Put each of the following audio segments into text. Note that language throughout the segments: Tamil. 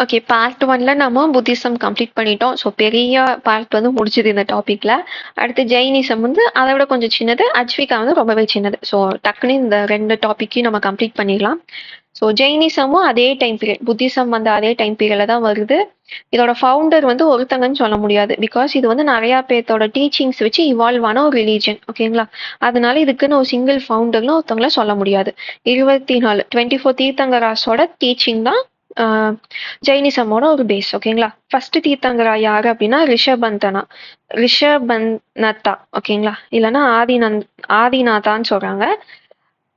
ஓகே. பார்ட் 1ல நம்ம புத்திசம் கம்ப்ளீட் பண்ணிட்டோம். ஸோ பெரிய பார்ட் வந்து முடிச்சுது இந்த டாபிக்ல. அடுத்து ஜெயினிசம் வந்து அதை விட கொஞ்சம் சின்னது. அஜ்விகா வந்து ரொம்பவே சின்னது. ஸோ டக்குன்னு இந்த 2 டாபிக்கையும் நம்ம கம்ப்ளீட் பண்ணிடலாம். ஸோ ஜெயினிசமும் அதே டைம் பீரியட், புத்திசம் வந்து அதே டைம் பீரியட்ல தான் வருது. இதோட ஃபவுண்டர் வந்து ஒருத்தங்கன்னு சொல்ல முடியாது. பிகாஸ் இது வந்து நிறைய பேர்த்தோட டீச்சிங்ஸ் வச்சு இவால்வ் ஆன ஒரு ரிலீஜன். ஓகேங்களா? அதனால இதுக்குன்னு ஒரு சிங்கிள் ஃபவுண்டர்னு ஒருத்தவங்கள சொல்ல முடியாது. 24 தீர்த்தங்கராஸோட டீச்சிங் தான் ஜெயினிசமோட ஒரு பேஸ். ஓகேங்களா? ஃபர்ஸ்ட் தீர்த்தங்கரா யாரு அப்படின்னா ரிஷபந்தா. ஓகேங்களா? இல்லைன்னா ஆதிநாதான்னு சொல்றாங்க.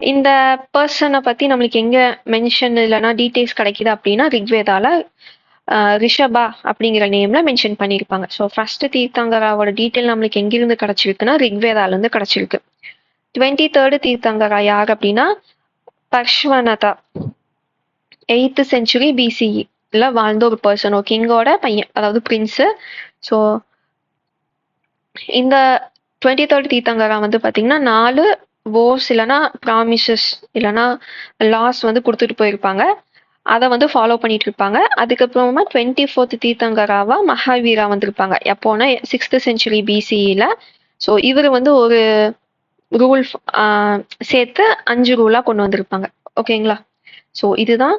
இந்த பர்சனை பத்தி நம்மளுக்கு எங்க மென்ஷன் இல்லைன்னா டீடைல்ஸ் கிடைக்குது அப்படின்னா ரிக்வேதால ரிஷபா அப்படிங்கிற நேம்ல மென்ஷன் பண்ணியிருப்பாங்க. ஸோ ஃபர்ஸ்ட் தீர்த்தங்கராவோட டீட்டெயில் நம்மளுக்கு எங்கிருந்து கிடைச்சிருக்குன்னா ரிக்வேதால இருந்து கிடைச்சிருக்கு. 23rd தீர்த்தங்கரா யார் அப்படின்னா பர்ஷ்வனதா. 8th century BCE வாழ்ந்த ஒரு பர்சன், கிங்கோட பையன், அதாவது பிரின்ஸ். ஸோ இந்த 23rd தீர்த்தங்கரா வந்து பாத்தீங்கன்னா 4 வோர்ஸ் இல்லைன்னா ப்ராமிசஸ் இல்லைன்னா லாஸ் வந்து கொடுத்துட்டு போயிருப்பாங்க. அதை வந்து ஃபாலோ பண்ணிட்டு இருப்பாங்க. அதுக்கப்புறமா 24th தீர்த்தங்கராவா மகாவீரா வந்திருப்பாங்க. எப்போனா 6th century BCEல. ஸோ இவர் வந்து ஒரு ரூல் சேர்த்து 5 ரூலா கொண்டு வந்திருப்பாங்க. ஓகேங்களா? ஸோ இதுதான்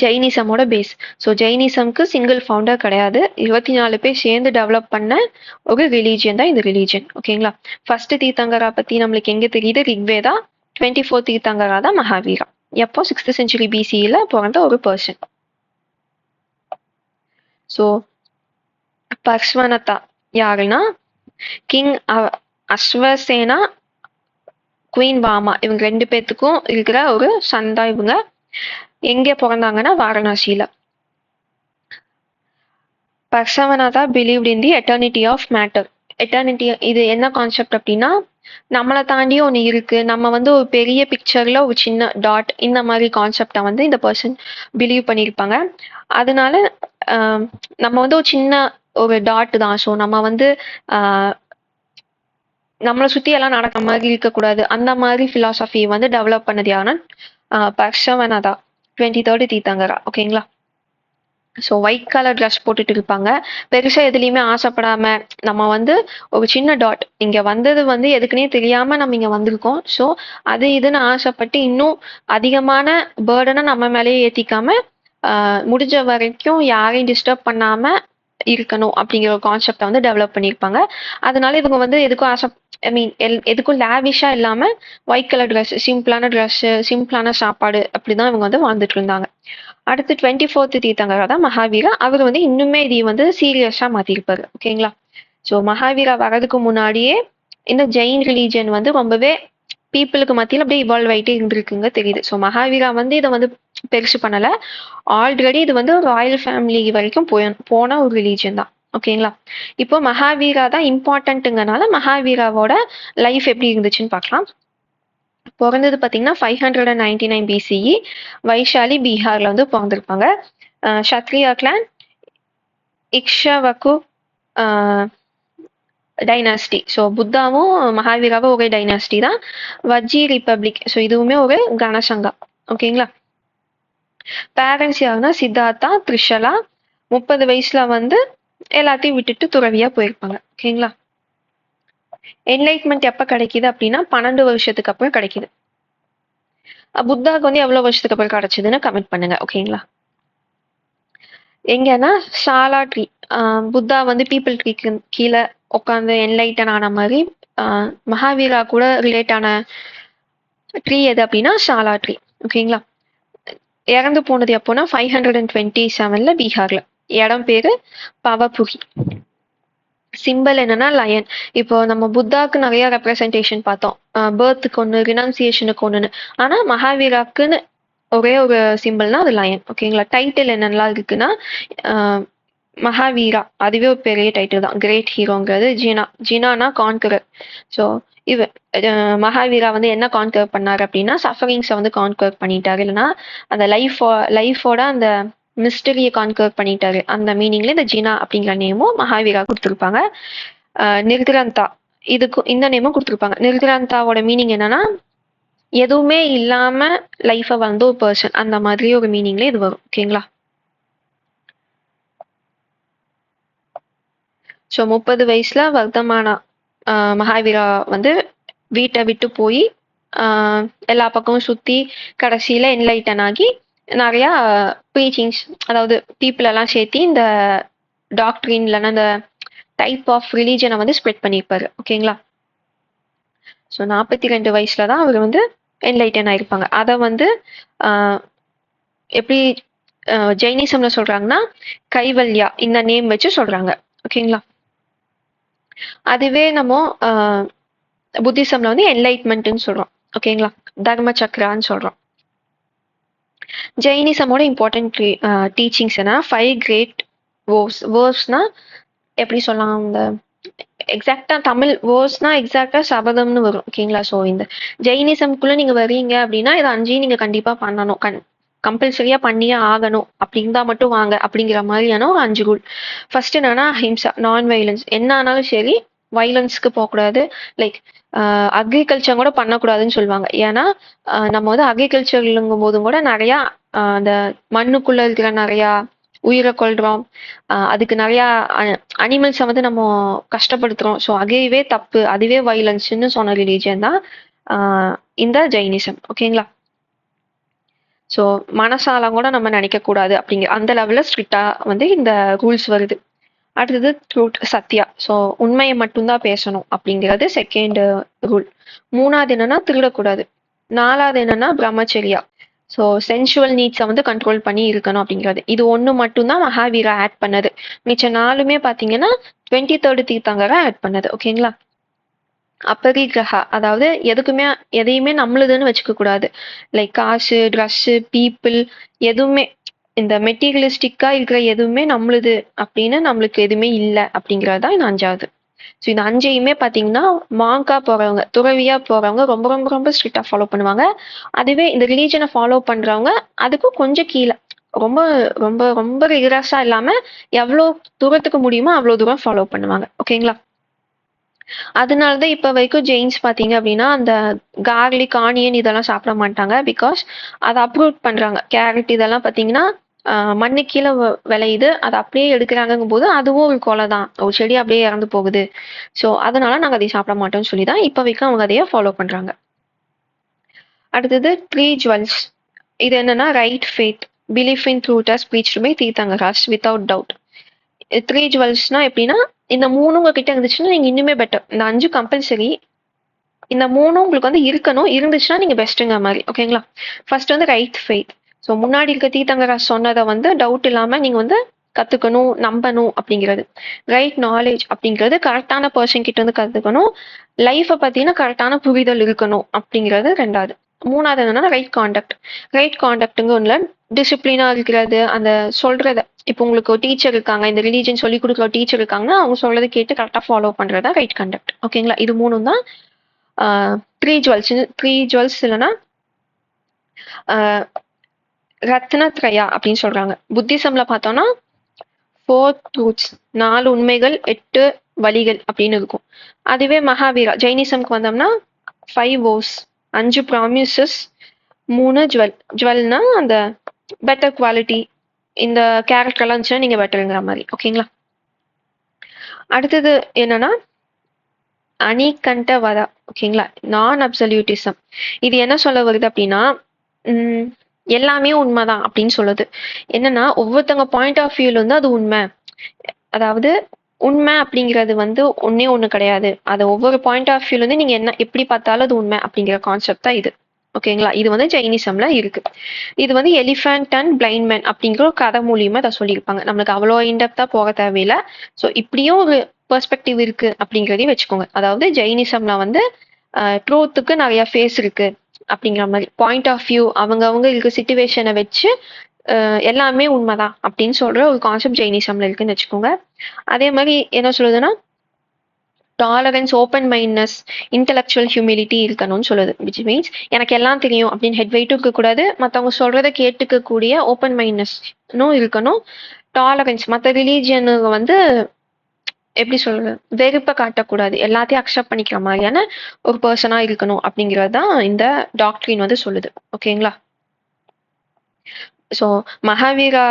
ஜெயினிசமோட பேஸ். ஸோ ஜெயினிசம்க்கு சிங்கிள் ஃபவுண்டர் கிடையாது. 24 பேர் சேர்ந்து டெவலப் பண்ண ஒரு ரிலீஜியன் தான் இந்த ரிலீஜியன். ஓகேங்களா? ஃபர்ஸ்ட் தீர்த்தங்கரா பத்தி நம்மளுக்கு எங்க தெரியுது? ரிக்வேதா. 24 தீர்த்தங்கரா தான் மகாவீரா. எப்போ 6th century BCEல பிறந்த ஒரு பர்சன். ஸோ பர்ஷ்வனதா யாருன்னா கிங் அஸ்வசேனா, குவீன் வாமா, இவங்க 2 பேர்த்துக்கும் இருக்கிற ஒரு சந்தா. இவங்க எங்க பிறந்தாங்கன்னா வாரணாசியில. Parshvanatha believed in the eternity of matter. Eternity இது என்ன கான்செப்ட் அப்படின்னா, நம்மளை தாண்டி ஒன்று இருக்கு, நம்ம வந்து ஒரு பெரிய பிக்சர்ல ஒரு சின்ன டாட், இந்த மாதிரி கான்செப்டை வந்து இந்த பர்சன் பிலீவ் பண்ணியிருப்பாங்க. அதனால நம்ம வந்து ஒரு சின்ன ஒரு டாட் தான். ஸோ நம்ம வந்து நம்மளை சுத்தி எல்லாம் நடக்கிற மாதிரி இருக்கக்கூடாது. அந்த மாதிரி பிலாசபி வந்து டெவலப் பண்ணது யாருன்னா பர்ஷவனதா 23rd தீர்த்தங்கரா. ஓகேங்களா? ஸோ ஒயிட் கலர் ட்ரெஸ் போட்டுட்டு இருப்பாங்க. பெருசா எதுலையுமே ஆசைப்படாம, நம்ம வந்து ஒரு சின்ன டாட், இங்க வந்தது வந்து எதுக்குன்னே தெரியாம நம்ம இங்க வந்திருக்கோம். ஸோ அது இதுன்னு ஆசைப்பட்டு இன்னும் அதிகமான பேர்டனை நம்ம மேலேயே ஏத்திக்காம முடிஞ்ச வரைக்கும் யாரையும் டிஸ்டர்ப் பண்ணாம இருக்கணும் அப்படிங்கிற ஒரு கான்செப்டை வந்து டெவலப் பண்ணியிருப்பாங்க. அதனால இவங்க வந்து எதுக்கும் எதுக்கும் லேவிஷா இல்லாம ஒயிட் கலர் ட்ரெஸ், சிம்பிளான ட்ரெஸ், சிம்பிளான சாப்பாடு, அப்படிதான் இவங்க வந்து வாழ்ந்துட்டு இருந்தாங்க. அடுத்து 24th தீர்த்தங்கரா தான் மகாவீரா. அவர் வந்து இன்னுமே இதை வந்து சீரியஸா மாத்திருப்பாரு. ஓகேங்களா? ஸோ மகாவீரா வர்றதுக்கு முன்னாடியே இந்த ஜெயின் ரிலீஜன் வந்து ரொம்பவே பீப்புளுக்கு மத்தியில் அப்படியே இவால்வ் ஆகிட்டே இருந்திருக்குங்க தெரியுது. ஸோ மகாவீரா வந்து இதை வந்து பெருசு பண்ணல. ஆல்ரெடி இது வந்து ராயல் ஃபேமிலி வரைக்கும் போன ஒரு ரிலீஜன் தான். ஓகேங்களா? இப்போ மகாவீரா தான் இம்பார்ட்டன்ட்டுங்கனால மகாவீராவோட லைஃப் எப்படி இருந்துச்சுன்னு பார்க்கலாம். பிறந்தது பார்த்தீங்கன்னா 599 BCE வைஷாலி, பீகார்ல வந்து பிறந்திருப்பாங்க. Kshatriya clan, Ikshvaku dynasty. So புத்தாவும் மகாவீராவும் ஒரே டைனாஸ்டி தான். வஜ்ஜி ரிப்பப்ளிக். ஸோ இதுவுமே ஒரு கனசங்கா. ஓகேங்களா? பேரண்ட்ஸ் யாருன்னா சித்தார்த்தா, த்ரிஷலா. 30 வயசுல வந்து எல்லாத்தையும் விட்டுட்டு துறவியா போயிருப்பாங்க. ஓகேங்களா? என்லைட்மெண்ட் எப்ப கிடைக்குது அப்படின்னா 12 வருஷத்துக்கு அப்புறம் கிடைக்குது. புத்தாவுக்கு வந்து எவ்வளவு வருஷத்துக்கு அப்புறம் கிடைச்சதுன்னு கமெண்ட் பண்ணுங்க. ஓகேங்களா? எங்கன்னா ஷாலா ட்ரீ. புத்தா வந்து பீப்புள் ட்ரீக்கு கீழே உட்காந்து என்லைட்டன் ஆன மாதிரி மகாவீரா கூட ரிலேட் ஆன ட்ரீ எது அப்படின்னா ஷாலா ட்ரீ. ஓகேங்களா? இறந்து போனது எப்போனா 527ல பீகார்ல. இடம் பேரு பவபுரி. சிம்பிள் என்னன்னா லயன். இப்போ நம்ம புத்தாக்கு நிறைய ரெப்ரசன்டேஷன் பார்த்தோம். பேர்த்துக்கு ஒன்று, ரினன்சியேஷனுக்கு ஒன்றுன்னு. ஆனா மகாவீராக்குன்னு ஒரே ஒரு சிம்பிள்னா அது லயன். ஓகேங்களா? டைட்டில் என்னெல்லாம் இருக்குன்னா மகாவீரா, அதுவே ஒரு பெரிய டைட்டில் தான். கிரேட் ஹீரோங்கிறது. ஜினானா கான்கரர். ஸோ மகாவீரா வந்து என்ன கான்கர் பண்ணாரு அப்படின்னா சஃபரிங்ஸை வந்து கான்கர் பண்ணிட்டாரு. இல்லைன்னா அந்த லைஃபோட அந்த மிஸ்டரியை கான்கர் பண்ணிட்டாரு. அந்த மீனிங்ல இந்த ஜினா அப்படிங்கிற நேமும் மகாவீரா கொடுத்துருப்பாங்க. நிர்கிரந்தா, இதுக்கு இந்த நேமும் கொடுத்துருப்பாங்க. நிர்கிரந்தாவோட மீனிங் என்னன்னா எதுவுமே இல்லாம லைஃபை வந்து ஒரு பர்சன், அந்த மாதிரி ஒரு மீனிங்ல இது வரும். ஓகேங்களா? ஸோ 30 வயசுல வர்த்தமானா மகாவீரா வந்து வீட்டை விட்டு போய் எல்லா பக்கமும் சுற்றி கடைசியில் என்லைட்டன் ஆகி நிறையா ப்ரீச்சிங்ஸ், அதாவது பீப்புள் எல்லாம் சேர்த்தி இந்த டாக்டரின் இல்லைன்னா இந்த டைப் ஆஃப் ரிலீஜனை வந்து ஸ்ப்ரெட் பண்ணியிருப்பாரு. ஓகேங்களா? ஸோ 42 வயசுல தான் அவர் வந்து என்லைட்டன் ஆயிருப்பாங்க. அதை வந்து எப்படி ஜெயினிசம்ல சொல்றாங்கன்னா கைவல்யா இந்த நேம் வச்சு சொல்றாங்க. ஓகேங்களா? அதுவே நம்ம புத்திசம்ல வந்து என்லைட்மெண்ட்னு சொல்றோம். ஓகேங்களா? தர்ம சக்ரான்னு சொல்றோம். ஜெயினிசமோட இம்பார்ட்டன்ட் டீச்சிங்ஸ் என்ன, 5 கிரேட் வேர்ஸ். வேர்ஸ்னா எப்படி சொல்லலாம், இந்த எக்ஸாக்டா தமிழ் வேர்ஸ்னா எக்ஸாக்டா சபதம்னு வரும். ஓகேங்களா? ஸோ இந்த ஜெயினிசம்குள்ள நீங்க வரீங்க அப்படின்னா இதை 5 நீங்க கண்டிப்பா பண்ணணும், கம்பல்சரியா பண்ணியே ஆகணும், அப்படி இருந்தா மட்டும் வாங்க அப்படிங்கிற மாதிரியான ஒரு 5 ரூல். ஃபர்ஸ்ட் என்னன்னா அஹிம்சா, நான் வைலன்ஸ். என்ன ஆனாலும் சரி வைலன்ஸ்க்கு போகக்கூடாது. லைக் அக்ரிகல்ச்சர் கூட பண்ணக்கூடாதுன்னு சொல்லுவாங்க. ஏன்னா நம்ம வந்து அக்ரிகல்ச்சர்ங்கும் போதும் கூட நிறையா அந்த மண்ணுக்குள்ள இருக்கிற நிறையா உயிரை கொள்றோம், அதுக்கு நிறையா அனிமல்ஸை வந்து நம்ம கஷ்டப்படுத்துறோம். ஸோ அதுவே தப்பு, அதுவே வைலன்ஸ்ன்னு சொன்ன ரிலீஜியன் தான் இந்த ஜெயினிசம். ஓகேங்களா? ஸோ மனசாலம் கூட நம்ம நினைக்க கூடாது அப்படிங்கிற அந்த லெவல்ல ஸ்ட்ரிக்டா வந்து இந்த ரூல்ஸ் வருது. அடுத்தது ட்ரூத், சத்யா. ஸோ உண்மையை மட்டும்தான் பேசணும் அப்படிங்கிறது செகண்ட் ரூல். 3வது என்னன்னா திருடக்கூடாது. 4வது என்னன்னா பிரம்மச்சரியா. ஸோ சென்சுவல் நீட்ஸை வந்து கண்ட்ரோல் பண்ணி இருக்கணும் அப்படிங்கிறது. இது ஒன்று மட்டும்தான் மகாவீரா ஆட் பண்ணது. மிச்ச 4மே பார்த்தீங்கன்னா 23rd தீர்த்தங்கரா ஆட் பண்ணது. ஓகேங்களா? அபரிகிரகா, அதாவது எதையுமே நம்மளுதுன்னு வச்சுக்க கூடாது. லைக் காசு, ட்ரெஸ்ஸு, பீப்புள், எதுவுமே இந்த மெட்டீரியலிஸ்டிக்கா இருக்கிற எதுவுமே நம்மளுது அப்படின்னு நம்மளுக்கு எதுவுமே இல்லை அப்படிங்கிறது தான் இந்த 5வது. ஸோ இந்த 5ஐயுமே பார்த்தீங்கன்னா மாங்கா போறவங்க, துறவியா போறவங்க ரொம்ப ரொம்ப ரொம்ப ஸ்ட்ரிக்டா ஃபாலோ பண்ணுவாங்க. அதுவே இந்த ரிலீஜனை ஃபாலோ பண்றவங்க அதுக்கும் கொஞ்சம் கீழே, ரொம்ப ரொம்ப ரொம்ப ரிகரஸா இல்லாம எவ்வளோ தூரத்துக்கு முடியுமோ அவ்வளோ தூரம் ஃபாலோ பண்ணுவாங்க. ஓகேங்களா? அதனாலதான் இப்ப வரைக்கும் ஜெயின்ஸ் பாத்தீங்க அப்படின்னா அந்த கார்லிக், ஆனியன் இதெல்லாம் சாப்பிட மாட்டாங்க. பிகாஸ் அதை அப்ரூவ் பண்றாங்க. கேரட் இதெல்லாம் பாத்தீங்கன்னா மண்ணு கீழே விளையுது, அதை அப்படியே எடுக்கிறாங்கும் போது அதுவும் ஒரு கொலை தான், ஒரு செடி அப்படியே இறந்து போகுது. ஸோ அதனால நாங்க அதை சாப்பிட மாட்டோம்னு சொல்லி தான் இப்ப வரைக்கும் அவங்க அதையே ஃபாலோ பண்றாங்க. அடுத்தது 3 ஜுவல்ஸ். இது என்னன்னா right faith, belief in truth as preached by Tirthankaras without doubt. 3 ஜுவல்ஸ்னா எப்படின்னா இந்த 3 உங்ககிட்ட இருந்துச்சுன்னா நீங்க இன்னுமே பெட்டர். இந்த 5 கம்பல்சரி, இந்த 3 உங்களுக்கு வந்து இருக்கணும், இருந்துச்சுன்னா நீங்க பெஸ்ட்டுங்கிற மாதிரி. ஓகேங்களா? ஃபர்ஸ்ட் வந்து ரைட் ஃபெய்த். ஸோ முன்னாடி இருக்க தீர்த்தங்கராஜ் சொன்னதை வந்து டவுட் இல்லாம நீங்க வந்து கத்துக்கணும், நம்பணும் அப்படிங்கிறது. ரைட் நாலேஜ் அப்படிங்கிறது கரெக்டான பர்சன் கிட்ட வந்து கத்துக்கணும். லைஃப்பை பத்தின கரெக்டான புரிதல் இருக்கணும் அப்படிங்கிறது 2வது. 3வது என்னன்னா ரைட் கான்டக்ட். ரைட் கான்டக்ட்டுங்க ஒன்றுல டிசிப்ளினா இருக்கிறது, அந்த சொல்றத, இப்போ உங்களுக்கு ஒரு டீச்சர் இருக்காங்க, இந்த ரிலீஜன் சொல்லி கொடுக்குற ஒரு டீச்சர் இருக்காங்கன்னா அவங்க சொல்றதை கேட்டு கரெக்டாக ஃபாலோ பண்றதா ரைட் கான்டக்ட். ஓகேங்களா? இது 3ம் தான் 3 ஜுவல்ஸ். 3 ஜுவல்ஸ் இல்லைன்னா ரத்னத்ரயா அப்படின்னு சொல்றாங்க. புத்திசம்ல பார்த்தோம்னா 4 ட்ரூத்ஸ், 4 உண்மைகள், 8 வழிகள் அப்படின்னு இருக்கும். அதுவே மகாவீரா ஜெயினிசம்க்கு வந்தோம்னா 5 vows, 5 ப்ராமிசஸ், 3 ஜுவல். ஜுவல்னா அந்த பெட்டர் குவாலிட்டி, இந்த கேரக்டர் எல்லாம் இருந்துச்சுன்னா நீங்க பெட்டருங்கிற மாதிரி. ஓகேங்களா? அடுத்தது என்னன்னா அணிகண்ட வதா. ஓகேங்களா? நான் அப்சல்யூட்டிசம். இது என்ன சொல்ல வருது அப்படின்னா எல்லாமே உண்மைதான் அப்படின்னு சொல்லுது. என்னன்னா ஒவ்வொருத்தவங்க பாயிண்ட் ஆஃப் வியூல வந்து அது உண்மை, அதாவது உண்மை அப்படிங்கிறது வந்து ஒண்ணு கிடையாது. அது ஒவ்வொரு பாயிண்ட் ஆஃப் வியூல இருந்து நீங்க என்ன எப்படி பார்த்தாலும் அது உண்மை அப்படிங்கிற கான்செப்ட் தான் இது. ஓகேங்களா? இது வந்து ஜெயினிசம்ல இருக்கு. இது வந்து எலிஃபண்ட் அண்ட் பிளைண்ட் மேன் அப்படிங்கிற ஒரு கதை மூலியமா அதை சொல்லியிருப்பாங்க. நம்மளுக்கு அவ்வளோ இன்டெப்தா போக தேவையில்லை. ஸோ இப்படியும் ஒரு பெர்ஸ்பெக்டிவ் இருக்கு அப்படிங்கிறதையும் வச்சுக்கோங்க. அதாவது ஜெயினிசம்ல வந்து ட்ரூத்துக்கு நிறைய ஃபேஸ் இருக்கு அப்படிங்கிற மாதிரி பாயிண்ட் ஆஃப் வியூ, அவங்க இருக்க சிச்சுவேஷனை வச்சு எல்லாமே உண்மைதான் அப்படின்னு சொல்ற ஒரு கான்செப்ட் ஜெயினிசம்ல இருக்குன்னு வச்சுக்கோங்க. அதே மாதிரி என்ன சொல்லுதுன்னா டாலரன்ஸ், ஓப்பன் மைண்ட்னஸ், இன்டெலெக்சுவல் ஹியூமிலிட்டி இருக்கணும்னு சொல்லுது. விச் மீன்ஸ் எனக்கு எல்லாம் தெரியும் அப்படின்னு ஹெட் வெயிட்டும் இருக்கக்கூடாது, மற்றவங்க சொல்றதை கேட்டுக்க கூடிய ஓப்பன் மைண்ட்னஸ்னும் இருக்கணும். டாலரன்ஸ், மற்ற ரிலீஜியனுக்கு வந்து எப்படி சொல்றது, வெறுப்பை காட்டக்கூடாது, எல்லாத்தையும் அக்செப்ட் பண்ணிக்கிற மாதிரியான ஒரு பர்சனா இருக்கணும் அப்படிங்கிறது தான் இந்த டாக்டரின் வந்து சொல்லுது. ஓகேங்களா? ஸோ மகாவீரா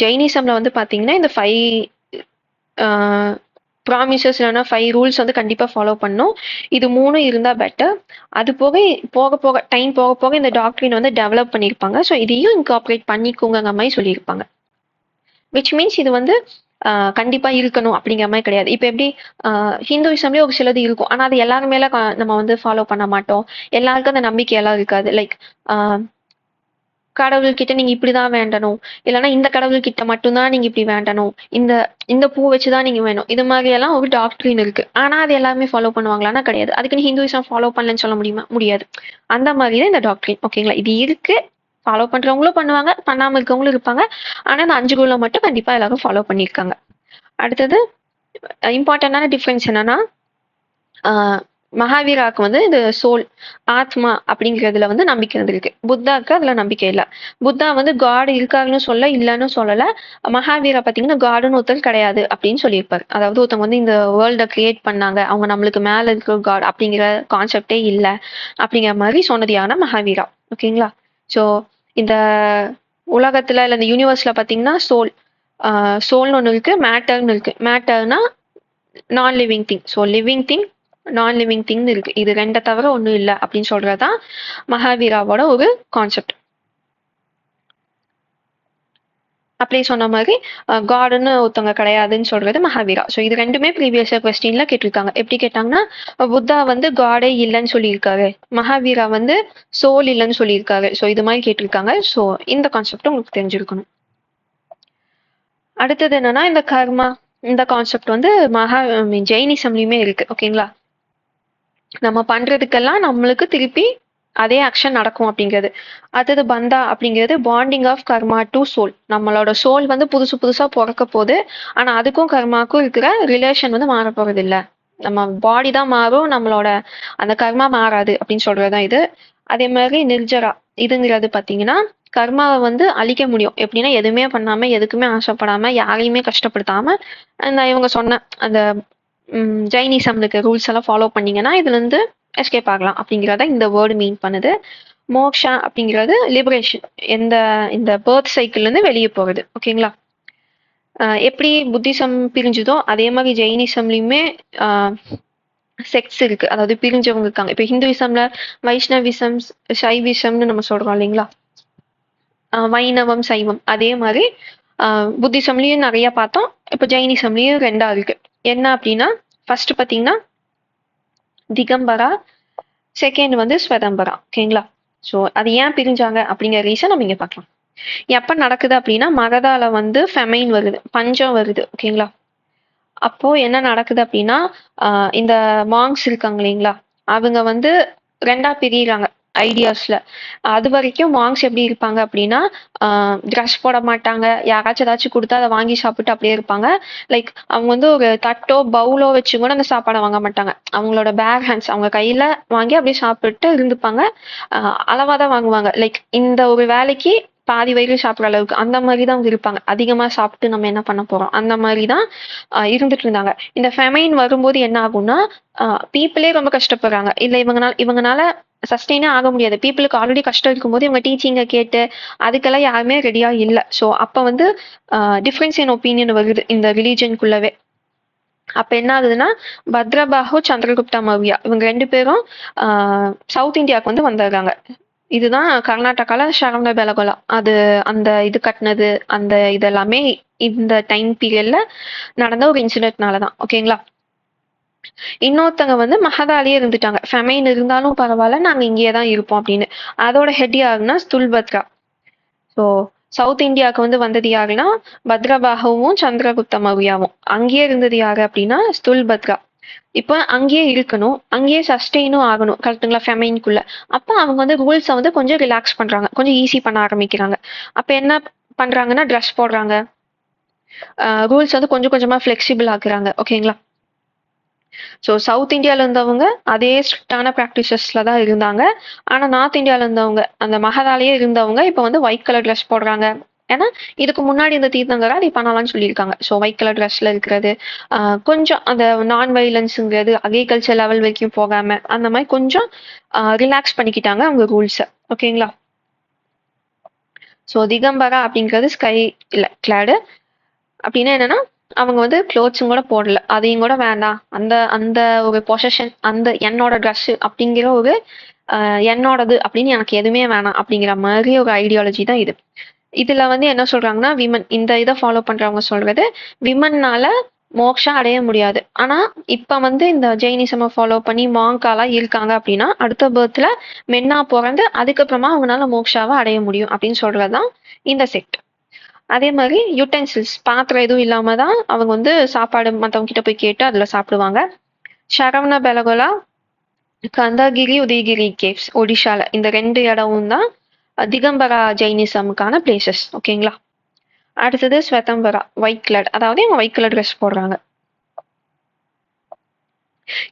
ஜெயினிசம்ல வந்து பாத்தீங்கன்னா இந்த 5 ப்ராமிசஸ் இல்லைன்னா 5 ரூல்ஸ் வந்து கண்டிப்பாக ஃபாலோ பண்ணணும். இது 3 இருந்தால் பெட்டர். அது போக போக போக டைம் போக போக இந்த டாக்டரின் வந்து டெவலப் பண்ணியிருப்பாங்க. ஸோ இதையும் இன்கார்பரேட் பண்ணிக்கோங்கிற மாதிரி சொல்லியிருப்பாங்க. விச் மீன்ஸ் இது வந்து கண்டிப்பா இருக்கணும் அப்படிங்கிற மாதிரி கிடையாது. இப்ப எப்படி ஹிந்துயிசம்லயே ஒரு சிலது இருக்கும். ஆனா அது எல்லாரும் மேல நம்ம வந்து ஃபாலோ பண்ண மாட்டோம். எல்லாருக்கும் அந்த நம்பிக்கை எல்லாம் இருக்காது. லைக் கடவுள்கிட்ட நீங்க இப்படிதான் வேண்டணும். இல்லைன்னா இந்த கடவுள்கிட்ட மட்டும்தான் நீங்க இப்படி வேண்டணும். இந்த இந்த பூ வச்சுதான் நீங்க வேணும். இது மாதிரி எல்லாம் ஒரு டாக்டரின் இருக்கு. ஆனா அது எல்லாருமே ஃபாலோ பண்ணுவாங்களான்னா கிடையாது. அதுக்குன்னு ஹிந்துயிசம் ஃபாலோ பண்ணலன்னு சொல்ல முடியுமா? முடியாது. அந்த மாதிரி தான் இந்த டாக்டரின். ஓகேங்களா? இது இருக்கு. ஃபாலோ பண்றவங்களும் பண்ணுவாங்க. பண்ணாம இருக்கவங்களும் இருப்பாங்க. ஆனா இந்த 5 ரூலை மட்டும் கண்டிப்பா எல்லாரும் ஃபாலோ பண்ணியிருக்காங்க. அடுத்தது இம்பார்ட்டன்டான டிஃபரன்ஸ் என்னன்னா மகாவீராக்கு வந்து இந்த சோல் ஆத்மா அப்படிங்கிறதுல வந்து நம்பிக்கை இருந்திருக்கு. புத்தாக்கு அதுல நம்பிக்கை இல்லை. புத்தா வந்து காட் இருக்காருன்னு சொல்ல இல்லைன்னு சொல்லல. மகாவீரா பாத்தீங்கன்னா காடுன்னு ஒருத்தர் கிடையாது அப்படின்னு சொல்லியிருப்பாரு. அதாவது ஒருத்தவங்க வந்து இந்த வேர்ல்ட கிரியேட் பண்ணாங்க, அவங்க நம்மளுக்கு மேல இருக்கிற காட் அப்படிங்கிற கான்செப்டே இல்லை அப்படிங்கிற மாதிரி சொன்னது யாருன்னா மகாவீரா. ஓகேங்களா? ஸோ இந்த உலகத்துல இல்ல இந்த யூனிவர்ஸ்ல பாத்தீங்கன்னா சோல்னு ஒண்ணு இருக்கு, மேட்டர்னு இருக்கு. மேட்டர்னா நான் living thing. So living thing, நான் லிவிங் திங் இருக்கு. இது ரெண்டை தவிர ஒண்ணும் இல்லை அப்படின்னு சொல்றதுதான் மகாவீராவோட ஒரு கான்செப்ட். அப்படியே சொன்ன மாதிரி காடுன்னு ஒருத்தவங்க கிடையாதுன்னு சொல்றது மகாவீரா. ஸோ இது ரெண்டுமே ப்ரீவியஸ் கொஸ்டின்ல கேட்டிருக்காங்க. எப்படி கேட்டாங்கன்னா புத்தா வந்து காடே இல்லைன்னு சொல்லியிருக்காரு, மகாவீரா வந்து சோல் இல்லைன்னு சொல்லியிருக்காரு. ஸோ இது மாதிரி கேட்டிருக்காங்க. ஸோ இந்த கான்செப்ட் உங்களுக்கு தெரிஞ்சிருக்கணும். அடுத்தது என்னன்னா இந்த கர்மா, இந்த கான்செப்ட் வந்து ஜெயினிசம்லயுமே இருக்கு. ஓகேங்களா? நம்ம பண்றதுக்கெல்லாம் நம்மளுக்கு திருப்பி அதே ஆக்ஷன் நடக்கும் அப்படிங்கிறது. அடுத்தது பந்தா அப்படிங்கிறது bonding of karma to soul. நம்மளோட சோல் வந்து புதுசு புதுசா பிறக்க போகுது. ஆனா அதுக்கும் கர்மாக்கும் இருக்கிற ரிலேஷன் வந்து மாற போறது இல்லை. நம்ம பாடி தான் மாறும், நம்மளோட அந்த கர்மா மாறாது அப்படின்னு சொல்றதுதான் இது. அதே மாதிரி நிர்ஜரா இதுங்கிறது பாத்தீங்கன்னா கர்மாவை வந்து அழிக்க முடியும். எப்படின்னா எதுவுமே பண்ணாம, எதுக்குமே ஆசைப்படாம, யாரையுமே கஷ்டப்படுத்தாம இவங்க சொன்ன அந்த ஜைனிசம் இருக்க ரூல்ஸ் எல்லாம் ஃபாலோ பண்ணீங்கன்னா இதுல இருந்து எஸ்கேப் ஆகலாம் அப்படிங்கிறத இந்த வேர்டு மீன் பண்ணுது. மோக்ஷா அப்படிங்கிறது லிபரேஷன், இந்த பர்த் சைக்கிள்ல இருந்து வெளியே போகுது. ஓகேங்களா? எப்படி புத்திசம் பிரிஞ்சுதோ அதே மாதிரி ஜெயினிசம்லயுமே செக்ஸ் இருக்கு. அதாவது பிரிஞ்சவங்க இருக்காங்க. இப்ப ஹிந்துவிசம்ல வைஷ்ணவிசம், சைவிசம்னு நம்ம சொல்றோம் இல்லைங்களா? வைணவம், சைவம். அதே மாதிரி புத்திசம்லயும் நிறைய பார்த்தோம். இப்ப ஜெயினிசம்லயும் 2 இருக்கு. என்ன அப்படின்னா ஃபர்ஸ்ட் பாத்தீங்கன்னா திகம்பரா, செகண்ட் வந்து ஸ்வதம்பரா. ஓகேங்களா? ஸோ அது ஏன் பிரிஞ்சாங்க அப்படிங்கிற ரீசன் நம்ம இங்க பார்க்கலாம். எப்ப நடக்குது அப்படின்னா மகதால வந்து ஃபெமைன் வருது, பஞ்சம் வருது. ஓகேங்களா? அப்போ என்ன நடக்குது அப்படின்னா இந்த மாங்ஸ் இருக்காங்க இல்லைங்களா, அவங்க வந்து 2 பிரியிறாங்க ஐடியாஸ்ல. அது வரைக்கும் மாங்ஸ் எப்படி இருப்பாங்க அப்படின்னா ட்ரெஸ் போட மாட்டாங்க, யாராச்சும் ஏதாச்சும் கொடுத்தா அதை வாங்கி சாப்பிட்டு அப்படியே இருப்பாங்க. லைக் அவங்க வந்து ஒரு தட்டோ பவுலோ வச்சு கூட அந்த சாப்பாடை வாங்க மாட்டாங்க. அவங்களோட பேக் ஹேண்ட்ஸ் அவங்க கையில வாங்கி அப்படியே சாப்பிட்டு இருந்துப்பாங்க. அளவாதான் வாங்குவாங்க. லைக் இந்த ஒரு வேலைக்கு பாதி வயிறு சாப்பிட்ற அளவுக்கு அந்த மாதிரி தான் அவங்க இருப்பாங்க. அதிகமா சாப்பிட்டு நம்ம என்ன பண்ண போறோம் அந்த மாதிரி தான் இருந்துட்டு இருந்தாங்க. இந்த ஃபெமைன் வரும்போது என்ன ஆகும்னா பீப்புளே ரொம்ப கஷ்டப்படுறாங்க. இல்லை இவங்கனால சஸ்டெயினே ஆக முடியாது. பீப்புளுக்கு ஆல்ரெடி கஷ்டம் இருக்கும்போது இவங்க டீச்சிங்கை கேட்டு அதுக்கெல்லாம் யாருமே ரெடியா இல்லை. ஸோ அப்ப வந்து டிஃபரன்ஸ் இன் ஒப்பீனியன் வருது இந்த ரிலீஜனுக்குள்ளவே. அப்ப என்ன ஆகுதுன்னா பத்ரபாஹு, சந்திரகுப்தா மௌரியா இவங்க 2 பேரும் சவுத் இந்தியாவுக்கு வந்து வந்துடுறாங்க. இதுதான் கர்நாடகால சரவண பெலகோலா அது அந்த இது கட்டினது, அந்த இதெல்லாமே இந்த டைம் பீரியட்ல நடந்த ஒரு இன்சிடென்ட்னாலதான். ஓகேங்களா? இன்னொருத்தங்க வந்து மகதாலேயே இருந்துட்டாங்க. ஃபெமைன் இருந்தாலும் பரவாயில்ல, நாங்க இங்கேயே தான் இருப்போம் அப்படின்னு. அதோட ஹெட் யாருன்னா ஸ்துல்பத்ரா. ஸோ சவுத் இந்தியாவுக்கு வந்து வந்தது யாருன்னா பத்ரபாகுவும் சந்திரகுப்த மௌரியாவும். அங்கேயே இருந்தது யாரு அப்படின்னா ஸ்துல்பத்ரா. இப்ப அங்கேயே இருக்கணும், அங்கேயே சஸ்டெயினும் ஆகணும். கரெக்டுங்களா? ஃபெமைன்குள்ள. அப்ப அவங்க வந்து ரூல்ஸை வந்து கொஞ்சம் ரிலாக்ஸ் பண்றாங்க, கொஞ்சம் ஈஸி பண்ண ஆரம்பிக்கிறாங்க. அப்ப என்ன பண்றாங்கன்னா ட்ரெஸ் போடுறாங்க, ரூல்ஸ் வந்து கொஞ்சம் கொஞ்சமா ஃபிளெக்சிபிள் ஆக்குறாங்க. ஓகேங்களா? ஸோ சவுத் இந்தியால இருந்தவங்க அதே ஸ்ட்ரிக்டான ப்ராக்டிசஸ்ல தான் இருந்தாங்க. ஆனா நார்த் இந்தியால இருந்தவங்க அந்த மகதாலேயே இருந்தவங்க இப்ப வந்து ஒயிட் கலர் ட்ரெஸ் போடுறாங்க. ஏன்னா இதுக்கு முன்னாடி இந்த தீர்த்தங்கரா அது பண்ணலாம்னு சொல்லியிருக்காங்க. ஸோ ஒயிட் கலர் ட்ரெஸ்ல இருக்கிறது, கொஞ்சம் அந்த நான் வைலன்ஸுங்கிறது அக்ரிகல்ச்சர் லெவல் வரைக்கும் போகாம அந்த மாதிரி கொஞ்சம் ரிலாக்ஸ் பண்ணிக்கிட்டாங்க அவங்க ரூல்ஸை. ஓகேங்களா? ஸோ திகம்பரா அப்படிங்கிறது ஸ்கை இல்லை கிளாடு அப்படின்னா என்னன்னா அவங்க வந்து க்ளோத்ஸும் கூட போடல. அதையும் கூட வேண்டாம். அந்த அந்த ஒரு பொசஷன் அந்த என்னோட ட்ரெஸ் அப்படிங்கிற ஒரு என்னோடது அப்படின்னு எனக்கு எதுவுமே வேணாம் அப்படிங்கிற மாதிரி ஒரு ஐடியாலஜி தான் இது. இதுல வந்து என்ன சொல்றாங்கன்னா, விமன் இந்த இதை ஃபாலோ பண்றவங்க சொல்றது, விமன்னால மோக்ஷா அடைய முடியாது. ஆனா இப்ப வந்து இந்த ஜெயினிசம ஃபாலோ பண்ணி மாங்காலாம் இருக்காங்க அப்படின்னா, அடுத்த பர்த்ல மென்னா பொறந்து அதுக்கப்புறமா அவங்களால மோக்ஷாவை அடைய முடியும் அப்படின்னு சொல்றதுதான் இந்த செக்ட். அதே மாதிரி யுட்டென்சில்ஸ் பாத்திரம் எதுவும் இல்லாம தான் அவங்க வந்து சாப்பாடு மத்தவங்க கிட்ட போய் கேட்டு அதுல சாப்பிடுவாங்க. சரவண பெலகோலா, கந்தகிரி, உதயகிரி கேவ்ஸ் ஒடிஷால இந்த 2 இடமும் தான் திகம்பரா ஜெயினிசமுக்கான பிளேசஸ். ஓகேங்களா? அடுத்தது ஸ்வதம்பரா ஒயிட் கலர், அதாவது இவங்க ஒயிட் கலர் ட்ரெஸ் போடுறாங்க.